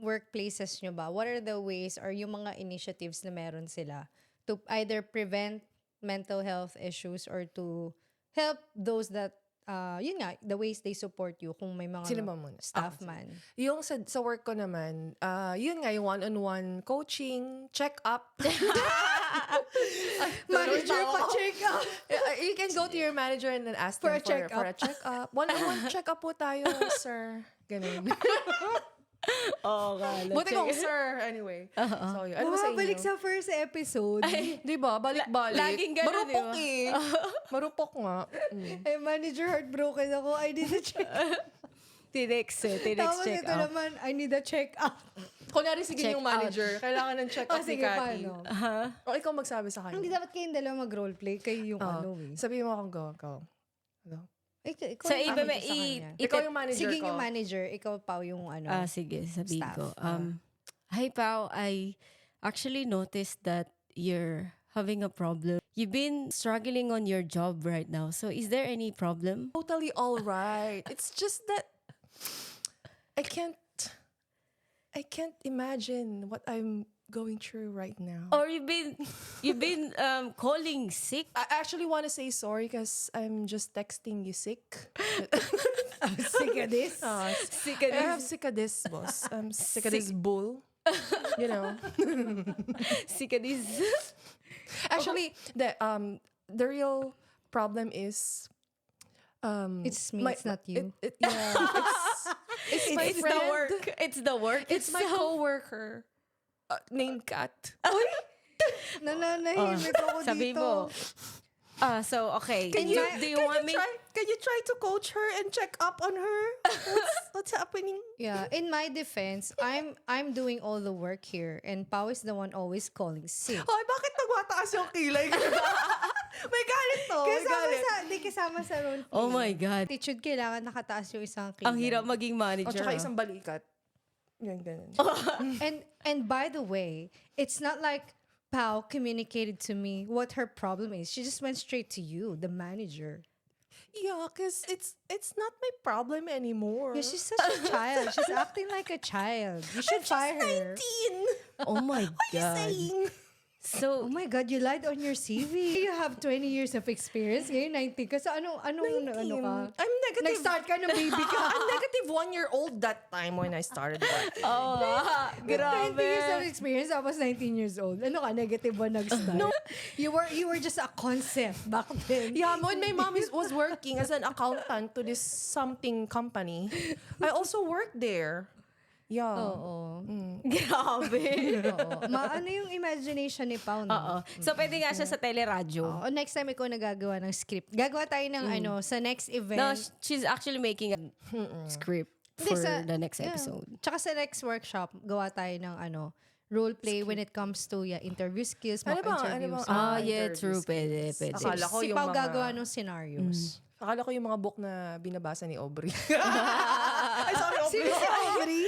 workplaces nyo ba, what are the ways or yung mga initiatives na meron sila to either prevent mental health issues or to help those that, yun nga, the ways they support you kung may mga Sino ba muna? staff Sige. man. Yung sa work ko naman, yun nga, yung one-on-one coaching, check-up. Manager pa check up. You can go to your manager and then ask For them a check-up. for a check-up. One-on-one check-up po tayo, sir. Ganun. Oo nga. Buti kong sir, anyway. So, yun. Ano ba sa inyo? Balik sa first episode. Di ba? Balik-balik. Laging ganun, Marupok di ba? eh. Marupok nga. Eh, manager, heartbroken ako. I need a check. Tinex Tapos check ito out. naman, I need a check up. Kunwari, sige Check yung manager. Kailangan ng check-up ni Sige, Cathy. paano? O, ikaw magsabi sa kanya. Hindi dapat kayong dalawa mag-roleplay. Kayo yung ano eh. Sabihin mo akong go. Ano? Ikaw So, yung iba manager sa kanya. Ikaw yung manager Sige ko. yung manager, ikaw pa yung ano. Sige, sabihin Staff. ko. Hi, Pao. I actually noticed that you're having a problem. You've been struggling on your job right now. So, is there any problem? Totally all right. It's just that I can't imagine what I'm going through right now. Or you've been calling sick? I actually want to say sorry because I'm just texting you sick. Sick of this. Sick I have sick of this, boss. I'm sick of this bull. You know. Sick of this. Actually, the real problem is It's me, it's not you. It's my It's friend. the work. It's the work. It's my coworker named Kat. Nananahimik ako dito. Sabi mo. So, okay. Can do you want me? Can you try to coach her and check up on her? What's happening? Yeah, in my defense, I'm doing all the work here and Pao is the one always calling sick. Hoy, bakit nagmataas yung kilay? May galit to. Kasama sa role play. Oh my God. Attitude, kailangan nakataas yung isang kilay. Ang hirap maging O manager. tsaka ah. isang balikat. Yan, ganun. And by the way, it's not like Pao communicated to me what her problem is. She just went straight to you, the manager. Yeah, because it's not my problem anymore. Yeah, she's such a child. She's acting like a child. You should fire her. 19. Oh my God. Saying. Oh So, my God, you lied on your CV. You have 20 years of experience. Ngayon, 19 ka. So, ano ka? I'm negative. Nag-start ka ng baby ka. I'm negative 1 year old that time when I started working. With 20 years of grabe. experience, tapos 19 years old. Ano ka? Negative 1 nag-start? No. You were just a concept back then. Yeah, when my mom was working as an accountant to this something company, I also worked there. Yeah. Oo. Grabe. Oo. Ano yung imagination ni Pao, no? Oo. So, pwede nga siya sa teleradyo. Oo. Next time ikaw nagagawa ng script. Gagawa tayo ng sa next event. No, she's actually making a script Hindi, for sa- the next yeah. episode. Tsaka sa next workshop, gawa tayo ng role play when it comes to interview skills, mock interviews. Yeah, true. Pwede. Akala ko Si yung Pao mga- gagawa ng scenarios. Akala ko yung mga book na binabasa ni Aubrey. Ay, sorry, Aubrey. Sino si Aubrey?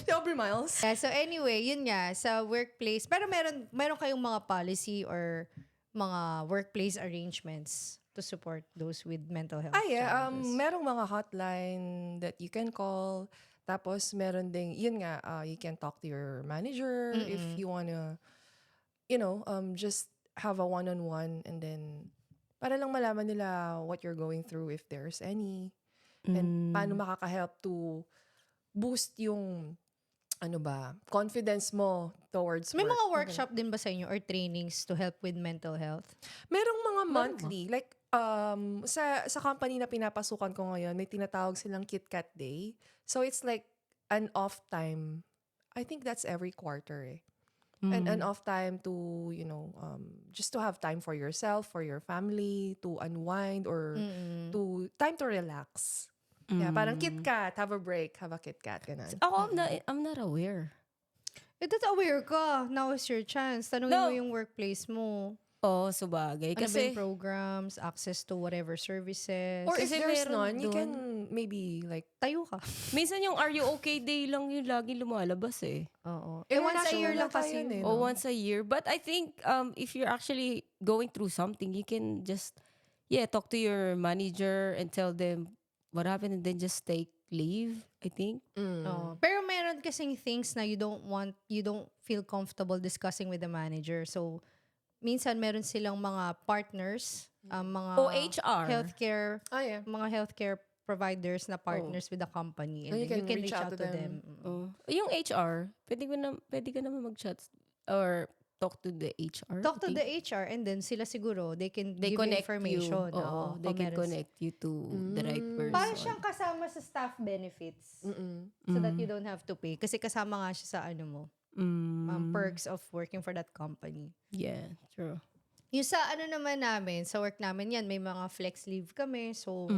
Si Aubrey Miles. Yeah, so anyway, yun nga, sa workplace. Pero meron kayong mga policy or mga workplace arrangements to support those with mental health challenges. Merong mga hotline that you can call. Tapos meron ding, yun nga, you can talk to your manager if you wanna, just have a one-on-one and then para lang malaman nila what you're going through if there's any. And paano makaka-help to boost yung, confidence mo towards May work. mga workshop din ba sa inyo or trainings to help with mental health? Merong mga monthly. Like, sa company na pinapasukan ko ngayon, may tinatawag silang KitKat Day. So, it's like an off time. I think that's every quarter eh. And an off time to, just to have time for yourself, for your family, to unwind or time to relax. Yeah, parang KitKat, have a break, have a KitKat, ganun. I'm not aware. That's aware ka. Now is your chance. Tanungin mo yung workplace mo. Oo, sabagay. Ano ba Kasi, yung programs, access to whatever services. Or if Kasi there's meron none, you dun. can maybe like, tayo ka. minsan yung Are You Okay Day lang yung lagi lumalabas eh. Oo. Once a International year lang ata kasi yun yun. eh. Or no? once a year. But I think if you're actually going through something, you can just, talk to your manager and tell them what happened and then just take leave, I think. Oo. Pero meron kasing things na you don't feel comfortable discussing with the manager. So, minsan meron silang mga partners, mga O HR. healthcare, Ah, yeah. mga healthcare providers na partners with the company. And And then you can reach out to them. Yung HR, pwede ka naman mag-chat or talk to the HR. Talk I to think. the HR and then sila siguro, they can They give you connect information. you. Oo, they kung can meron connect you to the right person. Parang siyang kasama sa staff benefits. So that you don't have to pay. Kasi kasama nga siya sa perks of working for that company. Yeah, true. Yung sa naman namin, sa work namin yan, may mga flex leave kami. So,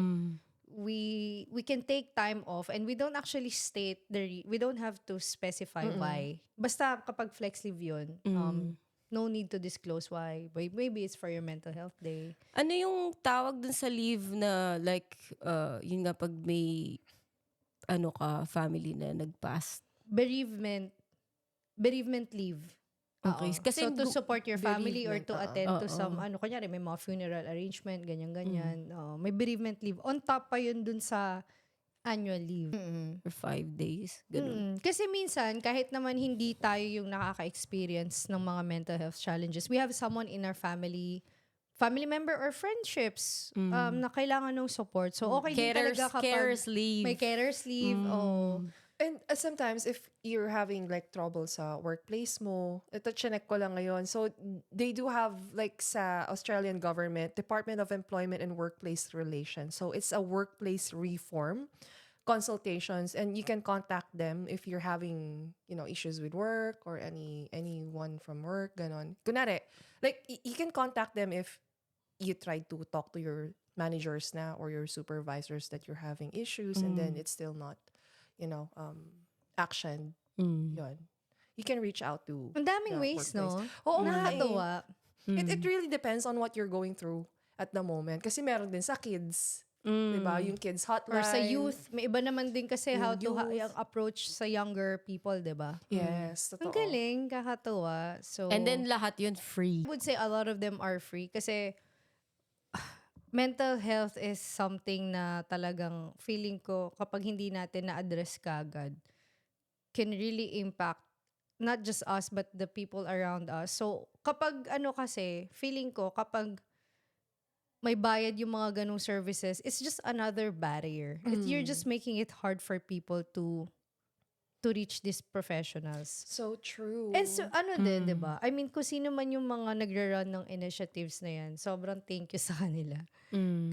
we can take time off and we don't actually state we don't have to specify why. Basta kapag flex leave yun, no need to disclose why. Maybe it's for your mental health day. Ano yung tawag dun sa leave na like, yun nga pag may family na nag-pass? Bereavement leave. Okay. Oo. Kasi so to support your family or to attend to Oo. some kunyari may mga funeral arrangement, ganyan-ganyan. May bereavement leave. On top pa yun dun sa annual leave. for 5 days. Ganun. Kasi minsan, kahit naman hindi tayo yung nakaka-experience ng mga mental health challenges, we have someone in our family member or friendships na kailangan ng support. So, okay din talaga kapag Carers leave. may carers leave. And sometimes if you're having like trouble sa workplace mo, ito chinek ko lang ngayon. So they do have like sa Australian government, Department of Employment and Workplace Relations. So it's a workplace reform consultations and you can contact them if you're having, issues with work or anyone from work, ganon. Kunwari, like you can contact them if you try to talk to your managers na or your supervisors that you're having issues and then it's still not action. Yun. You can reach out to Ang daming the ways, no? workplace. Oo nga eh. Nakakatuwa. It really depends on what you're going through at the moment. Kasi meron din sa kids. Diba? Yung kids hotline. Or sa youth, may iba naman din kasi Yung how to youth. approach sa younger people, diba? Yes, Ang totoo. galing, kakatuwa. So, And then lahat yun free. I would say a lot of them are free kasi mental health is something na talagang feeling ko kapag hindi natin na-address kagad can really impact not just us but the people around us. So kapag kasi feeling ko kapag may bayad yung mga ganong services, it's just another barrier. You're just making it hard for people to reach these professionals. So true. And so, din, di ba? I mean, kung sino man yung mga nagre-run ng initiatives na yan, sobrang thank you sa kanila.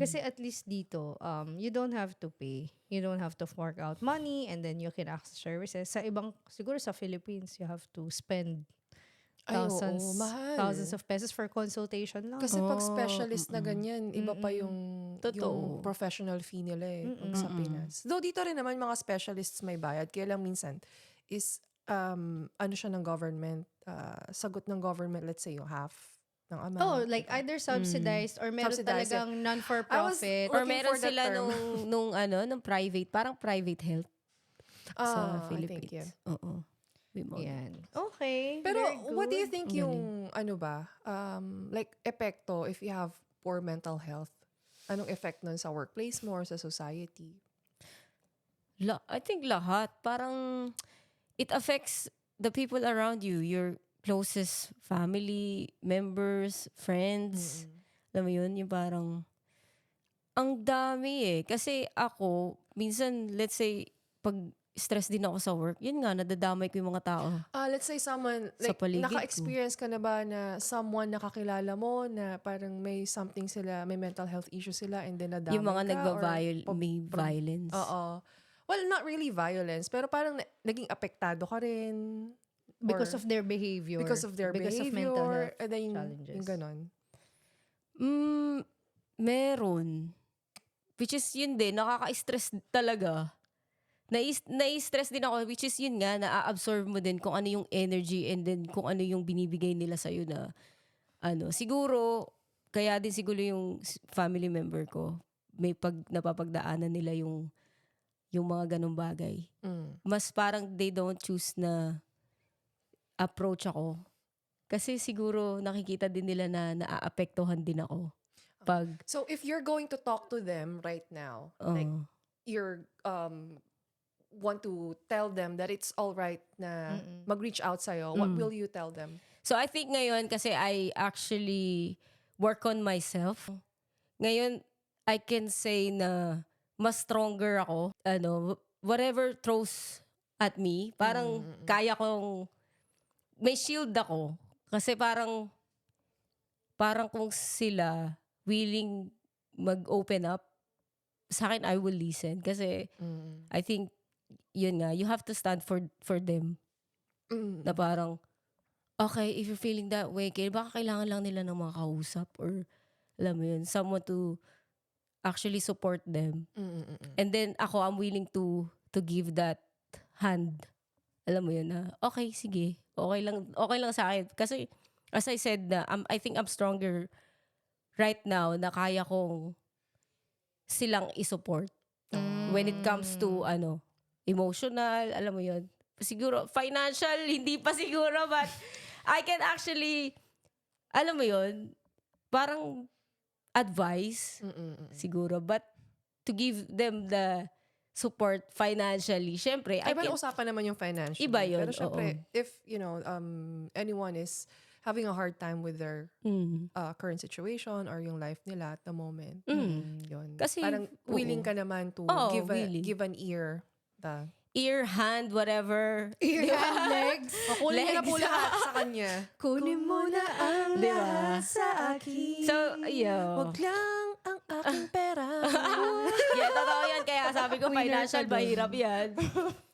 Kasi at least dito, you don't have to pay. You don't have to fork out money and then you can access services. Sa ibang, siguro sa Philippines, you have to spend mahal. thousands of pesos for consultation lang. Kasi pag specialist na ganyan, iba pa yung professional fee nila eh. Pag sa Pinas. Though dito rin naman mga specialists may bayad. Kaya lang minsan is, siya ng government, sagot ng government, let's say yung half ng amount. like either subsidized or meron Subsidized, talagang non-for-profit. Or looking meron for that sila term. nung private, parang private health sa I Philippines. think, yeah. Oo. Yan. Okay. Pero very what do you good. think yung, like, epekto if you have poor mental health? Anong effect nun sa workplace mo or sa society? I think lahat. Parang it affects the people around you, your closest family, members, friends. Alam mo yun? Yung parang ang dami eh. Kasi ako, minsan, let's say, pag stress din ako sa work, yun nga, nadadamay ko yung mga tao. Let's say someone, Sa like, paligid ko. naka-experience ka na ba na someone nakakilala mo na parang may something sila, may mental health issue sila and then nadamay Yung mga ka? may violence. Oo. Well, not really violence, pero parang naging apektado ka rin. Because or of their behavior. because of their because behavior. of mental health and then challenges. yung ganon. Meron. Which is yun din, nakaka-stress talaga. Nai-stress din ako, which is yun nga, na-absorb mo din kung ano yung energy and then kung ano yung binibigay nila sa'yo na siguro, kaya din siguro yung family member ko, may napapagdaanan nila yung mga ganong bagay. Mas parang they don't choose na approach ako. Kasi siguro nakikita din nila na naaapektuhan din ako. Pag, So if you're going to talk to them right now, like you're want to tell them that it's all right na mag-reach out sa'yo, what will you tell them? so I think ngayon kasi I actually work on myself. Ngayon, I can say na mas stronger ako. Whatever throws at me, parang kaya kong, may shield ako. Kasi parang kung sila willing mag-open up, sa akin, I will listen. Kasi I think, yun nga, you have to stand for them. Na parang, okay, if you're feeling that way, baka kailangan lang nila ng mga kausap or, alam mo yun, someone to actually support them. And then, ako, I'm willing to give that hand. Alam mo yun na, okay, sige. Okay lang sa akin. Kasi, as I said na, I think I'm stronger right now na kaya kong silang isupport. When it comes to, emotional, alam mo yun. Siguro, financial, hindi pa siguro, but I can actually, alam mo yun, parang advice, siguro. But to give them the support financially, syempre, I Iba can, na usapan naman yung financial. Iba yun, Pero syempre, if, anyone is having a hard time with their current situation or yung life nila at the moment, yun. Kasi, parang willing ka naman to willing. give an ear. ear, hand, whatever. Ear, hand, legs. Kunin niya na po lahat sa kanya. Kunin mo na ang Diba? lahat sa akin. So, Wag lang ang aking pera. yeah, totoo yan. Kaya sabi ko, Winner financial, ka dun. mahirap yan.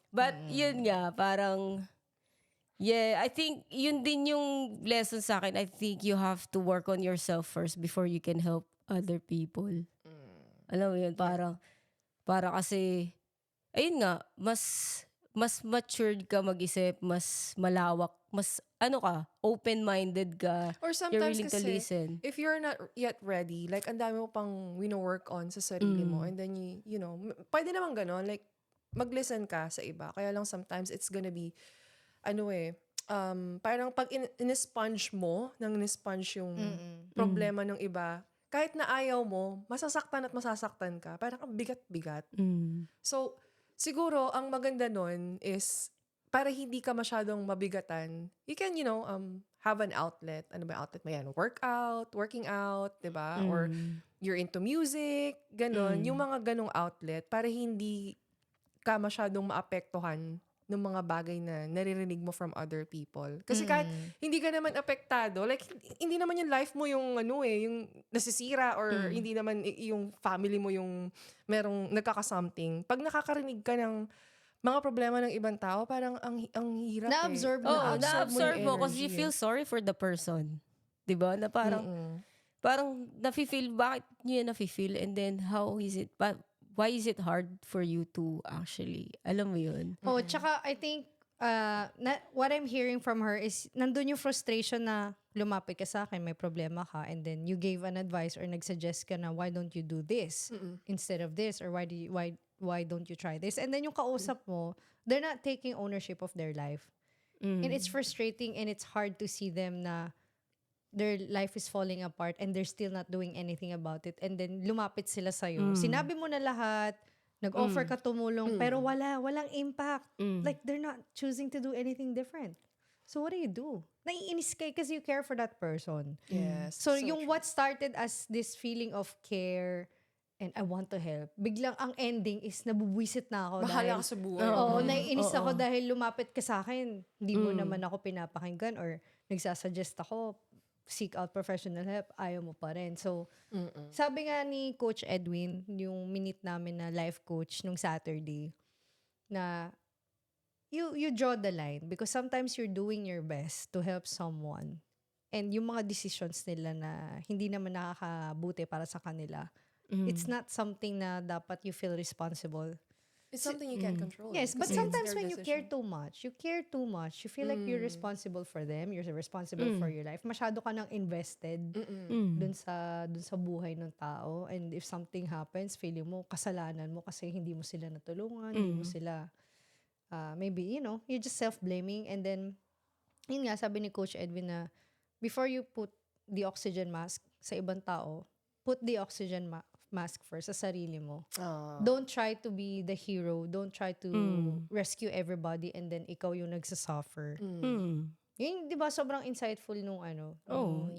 But, yun nga, parang, yeah, I think, yun din yung lesson sa akin. I think you have to work on yourself first before you can help other people. Alam mo yun, parang kasi, ayun nga, mas matured ka mag-isip, mas malawak, mas, open-minded ka. Or You're sometimes willing to kasi, listen. if you're not yet ready, like, ang dami mo pang work on sa sarili mo, and then pwede naman ganon, like, mag-listen ka sa iba. Kaya lang sometimes it's gonna be, parang pag in-sponge mo, yung problema ng iba, kahit na ayaw mo, masasaktan at masasaktan ka. Parang ang bigat-bigat. So, siguro, ang maganda nun is, para hindi ka masyadong mabigatan, you can, have an outlet. Ano ba outlet mo yan? Working out, diba? Or you're into music, ganon. Yung mga ganong outlet, para hindi ka masyadong maapektuhan ng mga bagay na naririnig mo from other people. Kasi kahit hindi ka naman apektado, like, hindi naman yung life mo yung yung nasisira, or hindi naman yung family mo yung merong nagkaka-something. Pag nakakarinig ka ng mga problema ng ibang tao, parang ang hirap Na-absorb mo. Oh, Na-absorb na-absorb mo because energy you feel sorry for the person. 'Di ba? Na parang nafe-feel, bakit niyo nafe-feel, and then how is it, why is it hard for you to actually, alam mo yun? Oh, tsaka I think what I'm hearing from her is nandun yung frustration na lumapit ka sa akin, may problema ka, and then you gave an advice or nagsuggest ka na why don't you do this instead of this, or why don't you try this? And then yung kausap mo, they're not taking ownership of their life. And it's frustrating and it's hard to see them na their life is falling apart and they're still not doing anything about it. And then lumapit sila sa'yo. Sinabi mo na lahat, nag-offer ka tumulong, pero walang impact. Like, they're not choosing to do anything different. So what do? Naiinis ka kasi you care for that person. Yes. So yung what started as this feeling of care and I want to help, biglang ang ending is nabubwisit na ako. Bahala ka sa buhay. Oo, naiinis ako dahil lumapit ka sa akin. Hindi mo naman ako pinapakinggan or nagsasuggest ako, seek out professional help, ayaw mo pa rin. So, sabi nga ni Coach Edwin, yung minute namin na life coach nung Saturday, na you draw the line because sometimes you're doing your best to help someone. And yung mga decisions nila na hindi naman nakakabuti para sa kanila, it's not something na dapat you feel responsible It's something you can't control. Yes, but Kasi it's sometimes their when you care decision. too much, you feel like you're responsible for them, you're responsible for your life. Masyado ka nang invested dun sa buhay ng tao. And if something happens, feeling mo, kasalanan mo kasi hindi mo sila natulungan, hindi mo sila, maybe, you're just self-blaming. And then, yun nga, sabi ni Coach Edwin na, before you put the oxygen mask sa ibang tao, put the oxygen mask first sa sarili mo. Don't try to be the hero. Don't try to rescue everybody and then ikaw yung nagsasuffer. Yun, di ba, sobrang insightful nung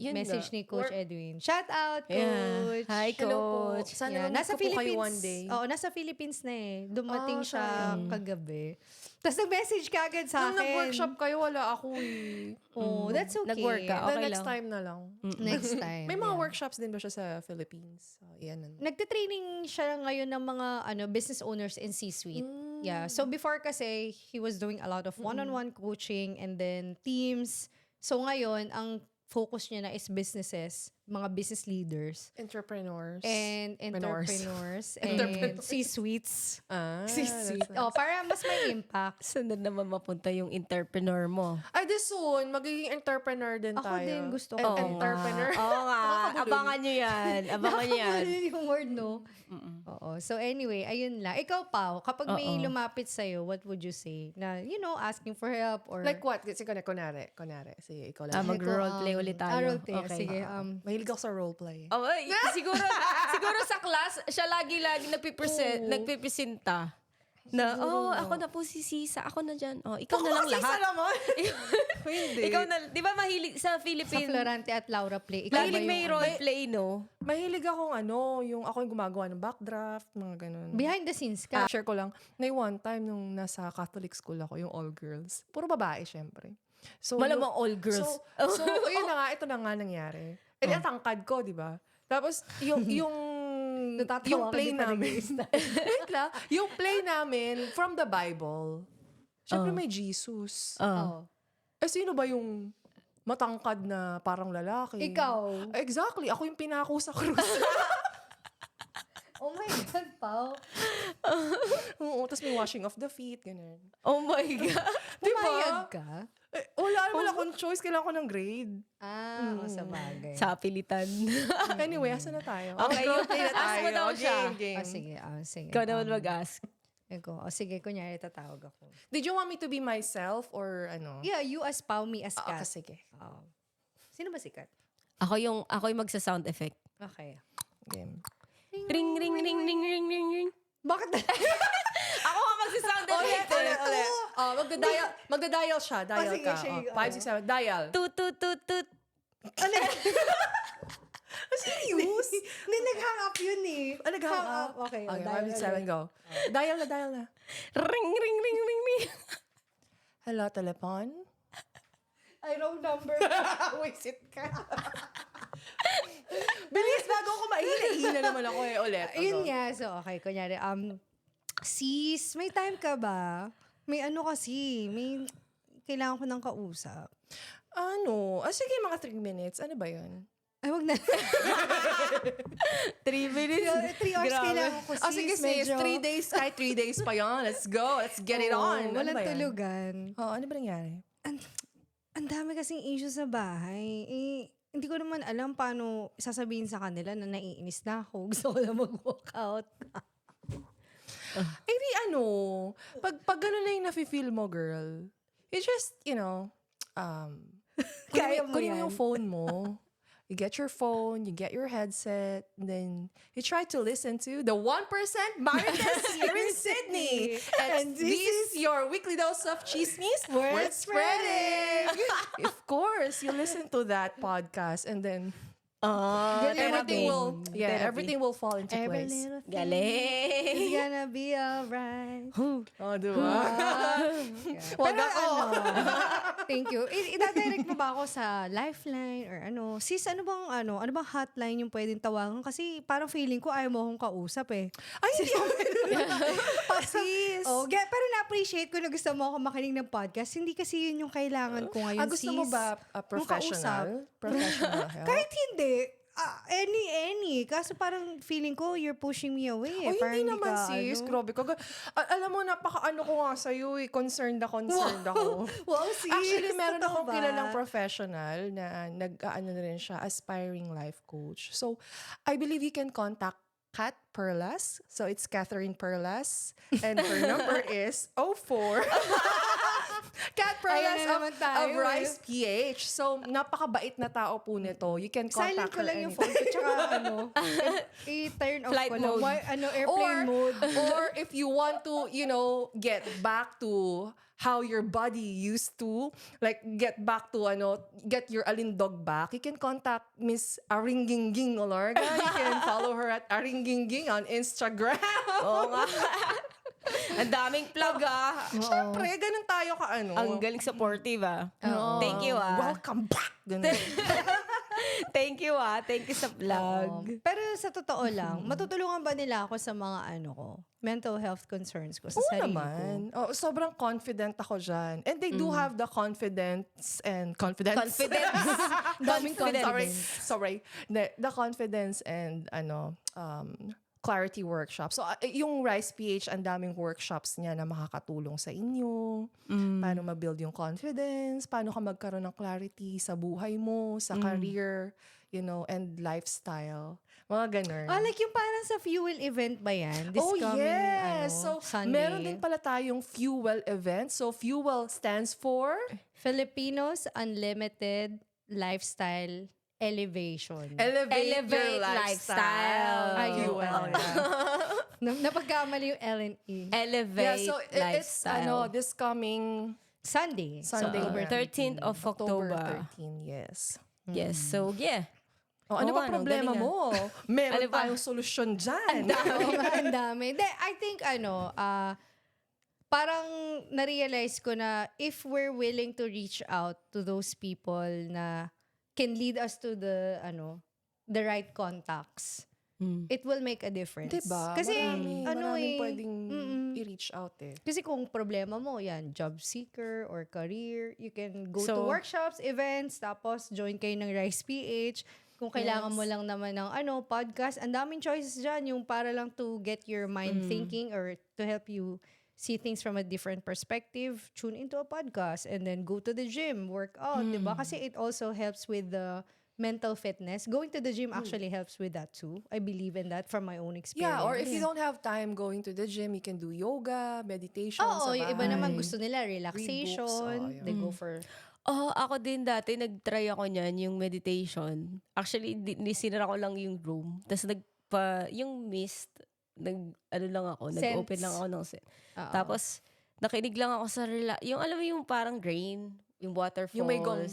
yun message nga. ni Coach Edwin. Shout out, Yeah. Coach! Hi, Hello po. Coach. Sana Nasa nasa po kayo Philippines. one day. Oo, nasa Philippines na eh. Dumating siya sayang. kagabi. Tapos nag-message ka agad sa Nung akin. nag-workshop kayo, wala ako eh. Oh, that's okay. Nag-work ka. The Okay next lang. time na lang. Next time. May mga yeah. workshops din ba siya sa Philippines? So, yan. Nagte-training siya ngayon ng mga business owners in C-suite. Yeah. So before kasi, he was doing a lot of one-on-one coaching and then teams. So ngayon, ang focus niya na is businesses, mga business leaders, Entrepreneurs. and entrepreneurs, and Entrepreneurs. C-suites. that's C-suite. nice. Oh, para mas may impact. Saan na naman mapunta yung entrepreneur mo? Ay, di soon, magiging entrepreneur din Ako tayo. din, gusto ko. And entrepreneur. Oo nga. Abangan nyo yan. Abangan nyo yan. Nakakabulol yung word, no? Oo. So anyway, ayun lang. Ikaw, Pao, kapag may lumapit sa'yo, what would you say? Na, asking for help or... Like what? Kasi kunwari. Sige, ikaw lang. Mag-roleplay ulit tayo. roleplay. Okay. Sige. Mahilig ako sa roleplay. Oh, ay, siguro sa class, siya lagi nagpipresenta. Na, ako na po si Sisa. Ako na dyan. Oh, ikaw na lang lahat. naman. Hindi. Ikaw na, di ba mahilig sa Sa Philippines? Florante at Laura Play. Ikaw Mahilig ba may yung- roleplay, no? Mahilig akong ako yung gumagawa ng backdraft, mga ganun. Behind the scenes ka. Share ko lang, may one time nung nasa Catholic school ako, yung all girls. Puro babae, syempre. So, Malamang all girls. So, yun na nga, ito na nga nangyari. Eh, tangkad ko, di ba? Tapos, yung Natatawa ka, play di pa namin, wait lang, yung play namin from the Bible, syempre may Jesus. Oh. Eh, sino ba yung matangkad na parang lalaki? Ikaw. Exactly. Ako yung pinako sa krus. Oh my God, Pao. Oo, tapos may washing of the feet, ganun. Oh my God. Pumayag ka? Eh, wala akong choice. Kailangan ko ng grade. Sa bagay. Sa pilitan. Anyway, asa na tayo? Okay, Roleplay na ask tayo. mo daw siya. Game. Sige. Ikaw naman mag-ask. Sige, kunyari tatawag ako. Did you want me to be myself or ano? Yeah, you as Pao, me as Kat. Sige. Oh. Sino ba si Kat? Ako yung magsa-sound effect. Okay. Game. Ring, ring, ring, ring, ring, ring, ring. Bakit? Ako nga magsa-sound effect. Ulit. Oh, magda-dial siya. Dial sige, ka. sige. 5, 6, 7. Dial. Tut, tut, tut, tut. Serious? Hindi, nag-hang up yun eh. Nag-hang up? Okay, Okay, dial 5, 6, 7, go. Dial na. Ring, ring, ring, ring, ring. Hello, telepon? Ay, wrong number. Wisit ka. Bilis, bago ako mahina naman ako ulit. Yun nga. So, okay. Kunyari, sis, may time ka ba? May kasi. May kailangan ko ng kausap. Sige, mga 3 minutes. Ano ba yun? Ay, wag na. 3 minutes. 3 hours kailangan ko, sis. Sige, sis. 3 days, kahit 3 days pa yan. Let's go. Let's get it on. Ano Walang ba yan? tulugan. Ano ba nangyari? Ang dami kasing issue sa bahay. Hindi ko naman alam paano sasabihin sa kanila na naiinis na ako. Gusto ko na mag-walk out. Di pag gano'n na yung nafe-feel mo, girl, you just, Kaya mo kunin mo yan. yung phone mo. You get your phone, you get your headset, and then you try to listen to the 1% Marites here in Sydney. And this is your weekly dose of chismis. Word spreading. Of course, you listen to that podcast and then Therapy. everything will fall into Every place. little thing Galing. is gonna be alright. Diba? Pero thank you. Ida-direct mo ba ako sa Lifeline or Sis, ano bang hotline yung pwedeng tawagan? Kasi parang feeling ko ayaw mo akong kausap eh. Ay, hindi ako. Sis. Pero na-appreciate ko na gusto mo ako makinig ng podcast. Hindi kasi yun yung kailangan ko ngayon, Gusto sis. mo ba Yung kausap. professional? Professional help? Kahit hindi. Any. Kaso parang feeling ko, you're pushing me away. Oh, Parang hindi naman ka, sis. ano. Grabe ka. Alam mo, napaka-ano ko nga sa'yo eh. Concerned ako. Wow, sis. Actually, meron Totoo akong ba? kilalang professional na nag-ano na rin siya, aspiring life coach. So, I believe you can contact Kat Perlas. So, it's Catherine Perlas. And her number is 04. Kat Perlas Ayan na naman of tayo, Rise PH. So, napakabait na tao po nito. You can contact Silent ko her lang yung anytime. phone ko, tsaka i-turn off Flight ko lang. mode. Airplane mode. Or if you want to, get back to how your body used to, like get back to get your alindog back, you can contact Miss Aringginging Olorga. You can follow her at Aringginging on Instagram. Oo nga. Ang daming plug Siyempre, ganun tayo Ang galing supportive Thank you Welcome back. Ganun. Thank you Thank you sa plug. Pero sa totoo lang, matutulungan ba nila ako sa mga mental health concerns ko sa Oo sarili naman. ko? Sobrang confident ako dyan. And they do have the confidence. Confidence. Daming Confidence. Sorry. The confidence and clarity workshop. So, yung Rise PH, ang daming workshops niya na makakatulong sa inyo. Paano ma-build yung confidence, paano ka magkaroon ng clarity sa buhay mo, sa career, and lifestyle. Mga ganun. Like yung parang sa fuel event ba yan? This coming, yes. So, Sunday. meron din pala tayong Fuel event. So, Fuel stands for... Filipinos Unlimited Lifestyle Elevation. Elevate your Elevate lifestyle. Ayun. Fuel. Napagkamali yung L&E. Elevate So it's lifestyle. this coming Sunday. Sunday, October 13th of October. 13, yes. Yes. So, yeah. Ano Oo, ba problema galing mo? Meron Ano ba? tayong solusyon dyan. Ang dami. I think parang na-realize ko na if we're willing to reach out to those people na can lead us to the right contacts, it will make a difference. Diba? Kasi maraming pwedeng i-reach out eh. Kasi kung problema mo, yan, job seeker or career, you can go to So- workshops, events, tapos join kayo ng Rise PH. Kung kailangan mo lang naman ng podcast, ang daming choices dyan, yung para lang to get your mind thinking or to help you see things from a different perspective, tune into a podcast and then go to the gym, work out, diba? Kasi it also helps with the mental fitness. Going to the gym actually helps with that too. I believe in that from my own experience. Yeah, or if you don't have time going to the gym, you can do yoga, meditation Oo, sa yung iba bahay. naman gusto nila relaxation. Read books, They go for... Ako din dati, nag-try ako niyan, yung meditation. Actually, sinira ko lang yung room. Tapos yung mist, nag-open lang ako ng scent. Oo. Tapos, nakinig lang ako sa yung alam mo yung parang rain, yung waterfalls. Yung may gong.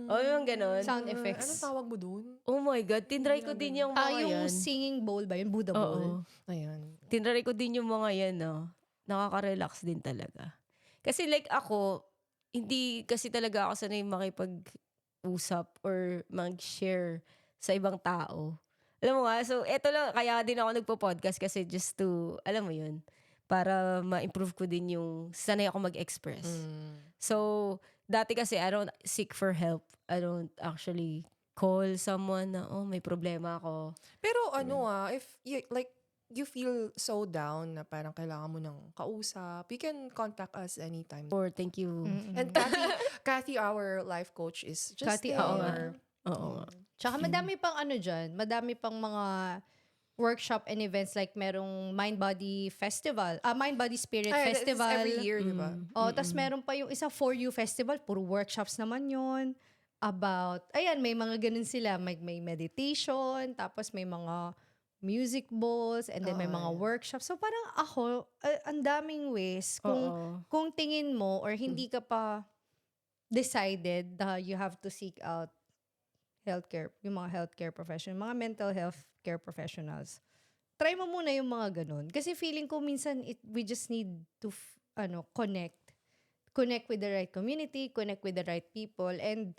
Yung ganun. Sound effects. Anong tawag mo dun? Oh my God, tinry ko din yung mga yung yan. singing bowl ba? Yung Buddha bowl? Oo. Ayan. Tinry ko din yung mga yan, no. Nakaka-relax din talaga. Kasi like ako, hindi kasi talaga ako sanay makipag-usap or mag-share sa ibang tao. Alam mo nga, so eto lang, kaya din ako nagpo-podcast kasi just to, alam mo yun, para ma-improve ko din yung sanay ako mag-express. So, dati kasi I don't seek for help. I don't actually call someone na, may problema ako. Pero if you feel so down na parang kailangan mo ng kausap, you can contact us anytime. Or thank you. And Kathy, our life coach, is just Kathy, there. oo nga. Oo nga. Tsaka madami pang dyan. Madami pang mga workshop and events like merong Mind Body Festival. Mind Body Spirit Ay, Festival. it's every year, di ba? Tas meron pa yung isa For You Festival. Puro workshops naman yon about, may mga ganun sila. May meditation, tapos may mga music balls, and then may mga workshops. So parang ako, ang daming ways. Kung tingin mo or hindi ka pa decided na you have to seek out healthcare, yung mga healthcare professionals, mga mental health care professionals. Try mo muna yung mga ganun. Kasi feeling ko minsan we just need to connect. Connect with the right community, connect with the right people, and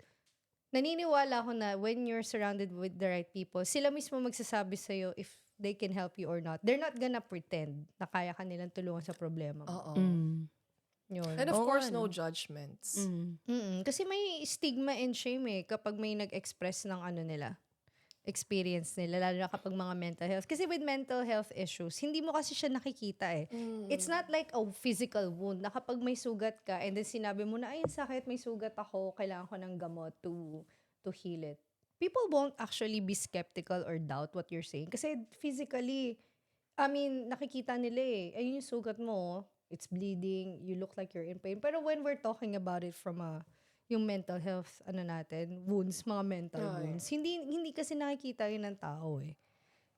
naniniwala ako na when you're surrounded with the right people, sila mismo magsasabi sa'yo if they can help you or not. They're not gonna pretend na kaya ka nilang tulungan sa problema mo. Oo. Yun. And of course, no judgments. Kasi may stigma and shame kapag may nag-express ng nila, experience nila, lalo na kapag mga mental health. Kasi with mental health issues, hindi mo kasi siya nakikita eh. It's not like a physical wound na kapag may sugat ka and then sinabi mo na, ay, sakit, may sugat ako, kailangan ko ng gamot to heal it. People won't actually be skeptical or doubt what you're saying. Kasi physically, I mean, nakikita nila eh. Ayun yung sugat mo, it's bleeding, you look like you're in pain. Pero when we're talking about it from yung mental health, wounds, mga mental wounds, hindi kasi nakikita yun ng tao eh.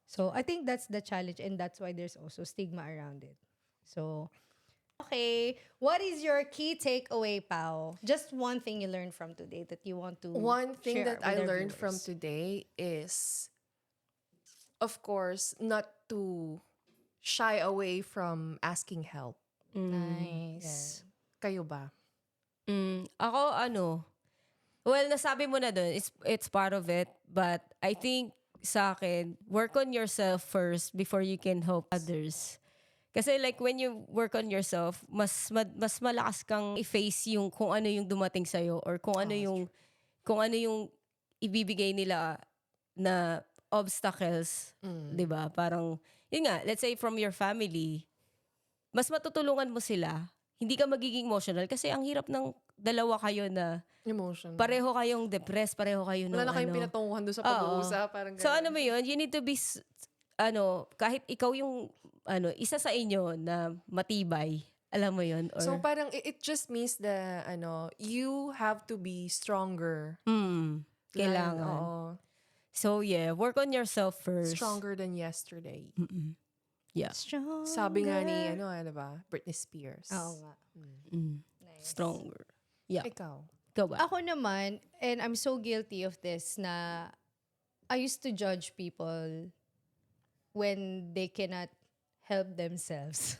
So, I think that's the challenge and that's why there's also stigma around it. So, okay, what is your key takeaway, Pao? Just one thing you learned from today that you want to One thing share that with I our learned from viewers. today is, of course, not to shy away from asking help. Nice. Kayo ba? Ako, well, nasabi mo na dun, it's part of it. But I think sa akin, work on yourself first before you can help others. Kasi like when you work on yourself, mas malakas kang i-face yung kung ano yung dumating sa'yo or kung ano yung ibibigay nila na obstacles, 'di ba? Parang yun nga, let's say from your family, mas matutulungan mo sila. Hindi ka magiging emotional kasi ang hirap ng dalawa kayo na Emotion. pareho kayong depressed, pareho kayo ng Wala na kayong pinatunguhan doon sa Oo. pag-uusap. Parang So ganun. ano mo yun, you need to be, kahit ikaw yung, isa sa inyo na matibay, alam mo yun? Or, So parang it just means that you have to be stronger. kailangan. Oo. So yeah, work on yourself first. Stronger than yesterday. Yeah. Stronger. Sabi nga ni, ba? Britney Spears. Oo nga. Stronger. Yeah. Ikaw. Ikaw ba? Ako naman, and I'm so guilty of this, na I used to judge people when they cannot help themselves.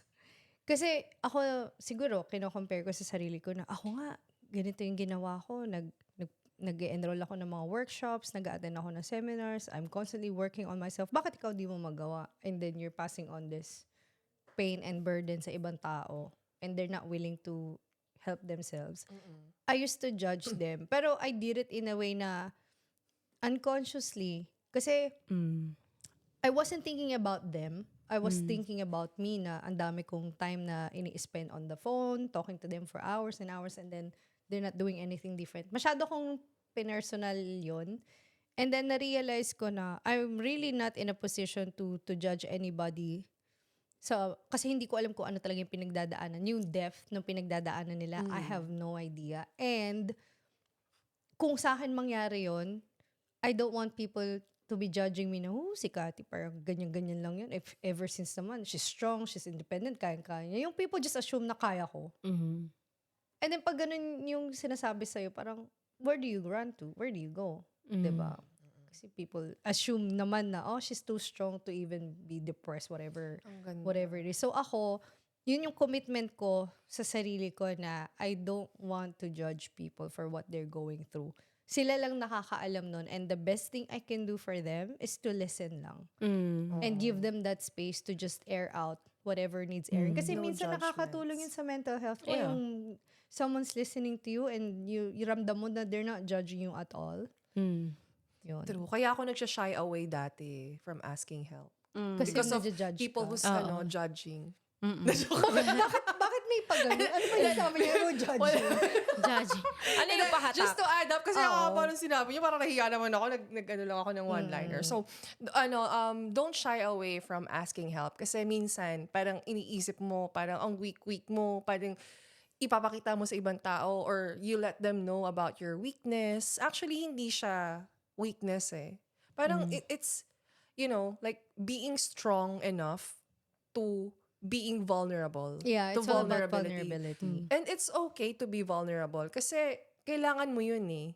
Kasi ako, siguro, kino-compare ko sa sarili ko na ako nga, ganito yung ginawa ko. Nag-enroll ako ng mga workshops, nag-attend ako ng seminars, I'm constantly working on myself. Bakit ikaw di mo magawa? And then you're passing on this pain and burden sa ibang tao and they're not willing to help themselves. I used to judge them. Pero I did it in a way na unconsciously. Kasi I wasn't thinking about them. I was thinking about me na ang dami kong time na ini-spend on the phone, talking to them for hours and hours, and then they're not doing anything different. Masyado kong pinersonal yun. And then na-realize ko na I'm really not in a position to judge anybody. So, kasi hindi ko alam kung ano talaga yung pinagdadaanan. Yung depth ng pinagdadaanan nila, I have no idea. And kung sa akin mangyari yon, I don't want people to be judging me na, si Cathy, parang ganyan-ganyan lang yun. If ever since naman, she's strong, she's independent, kaya-kaya niya. Yung people just assume na kaya ko. And then pag ganun yung sinasabi sa'yo, parang, where do you run to? Where do you go? Diba? Kasi people assume naman na, she's too strong to even be depressed, whatever it is. So ako, yun yung commitment ko sa sarili ko na I don't want to judge people for what they're going through. Sila lang nakakaalam nun. And the best thing I can do for them is to listen lang. And give them that space to just air out whatever needs airing. Kasi No minsan judgments. nakakatulong yun sa mental health ko. Yeah. Yung someone's listening to you and you ramdam mo na they're not judging you at all. Yun. True. Kaya ako nagsha-shy away dati from asking help. Kasi Because of nagja-judge people ka. who's judging. Bakit may pag-ano? Ano ba yung sabi niya? Oh, judging. Judging. Ano yung pahatak? Just to add up, kasi parang sinabi niyo, parang nahiya naman ako, nag-ano lang ako ng one-liner. So, don't shy away from asking help. Kasi minsan, parang iniisip mo, parang ang weak-weak mo, parang ipapakita mo sa ibang tao or you let them know about your weakness. Actually, hindi siya weakness eh. Parang it's, like being strong enough to being vulnerable. Yeah, to it's all about vulnerability. And it's okay to be vulnerable kasi kailangan mo yun eh.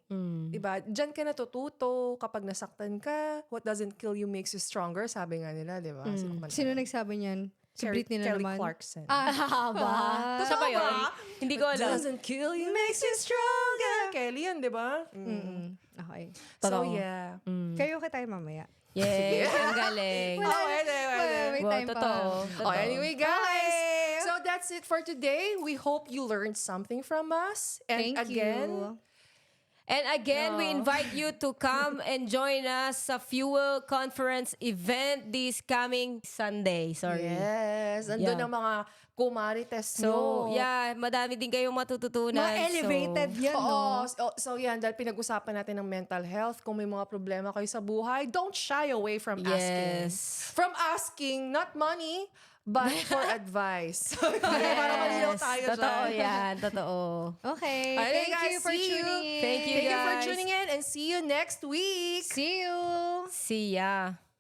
Diba? Diyan ka natututo kapag nasaktan ka. What doesn't kill you makes you stronger. Sabi nga nila, diba? Sino nagsabi niyan? Si Britney na Kelly naman. Clarkson. Ba? Siya ba yun? Hindi ko alam. Doesn't kill you makes you stronger. Kelly yan, diba? Okay. So Totoo. yeah. Kayo ka tayo mamaya. Yes, ang galing. Pwede. May Wow, time pa. totoo. Oh, anyway, guys. So that's it for today. We hope you learned something from us. And Thank again, you. And again, we invite you to come and join us sa Fuel Conference event this coming Sunday. Sorry. Yes. Andun Yeah. ang mga kumarites So, nyo. yeah, madami din kayong matututunan. Mga elevated yan, no? Oo. So yan, dahil pinag-usapan natin ng mental health, kung may mga problema kayo sa buhay, don't shy away from asking. Yes. From asking, not money, but for advice. Para malinaw tayo Totoo dyan. yan. Totoo. Okay. Alright, Thank guys, you for see you. tuning in. Thank you, Thank you for guys. tuning in and see you next week. See you. See ya.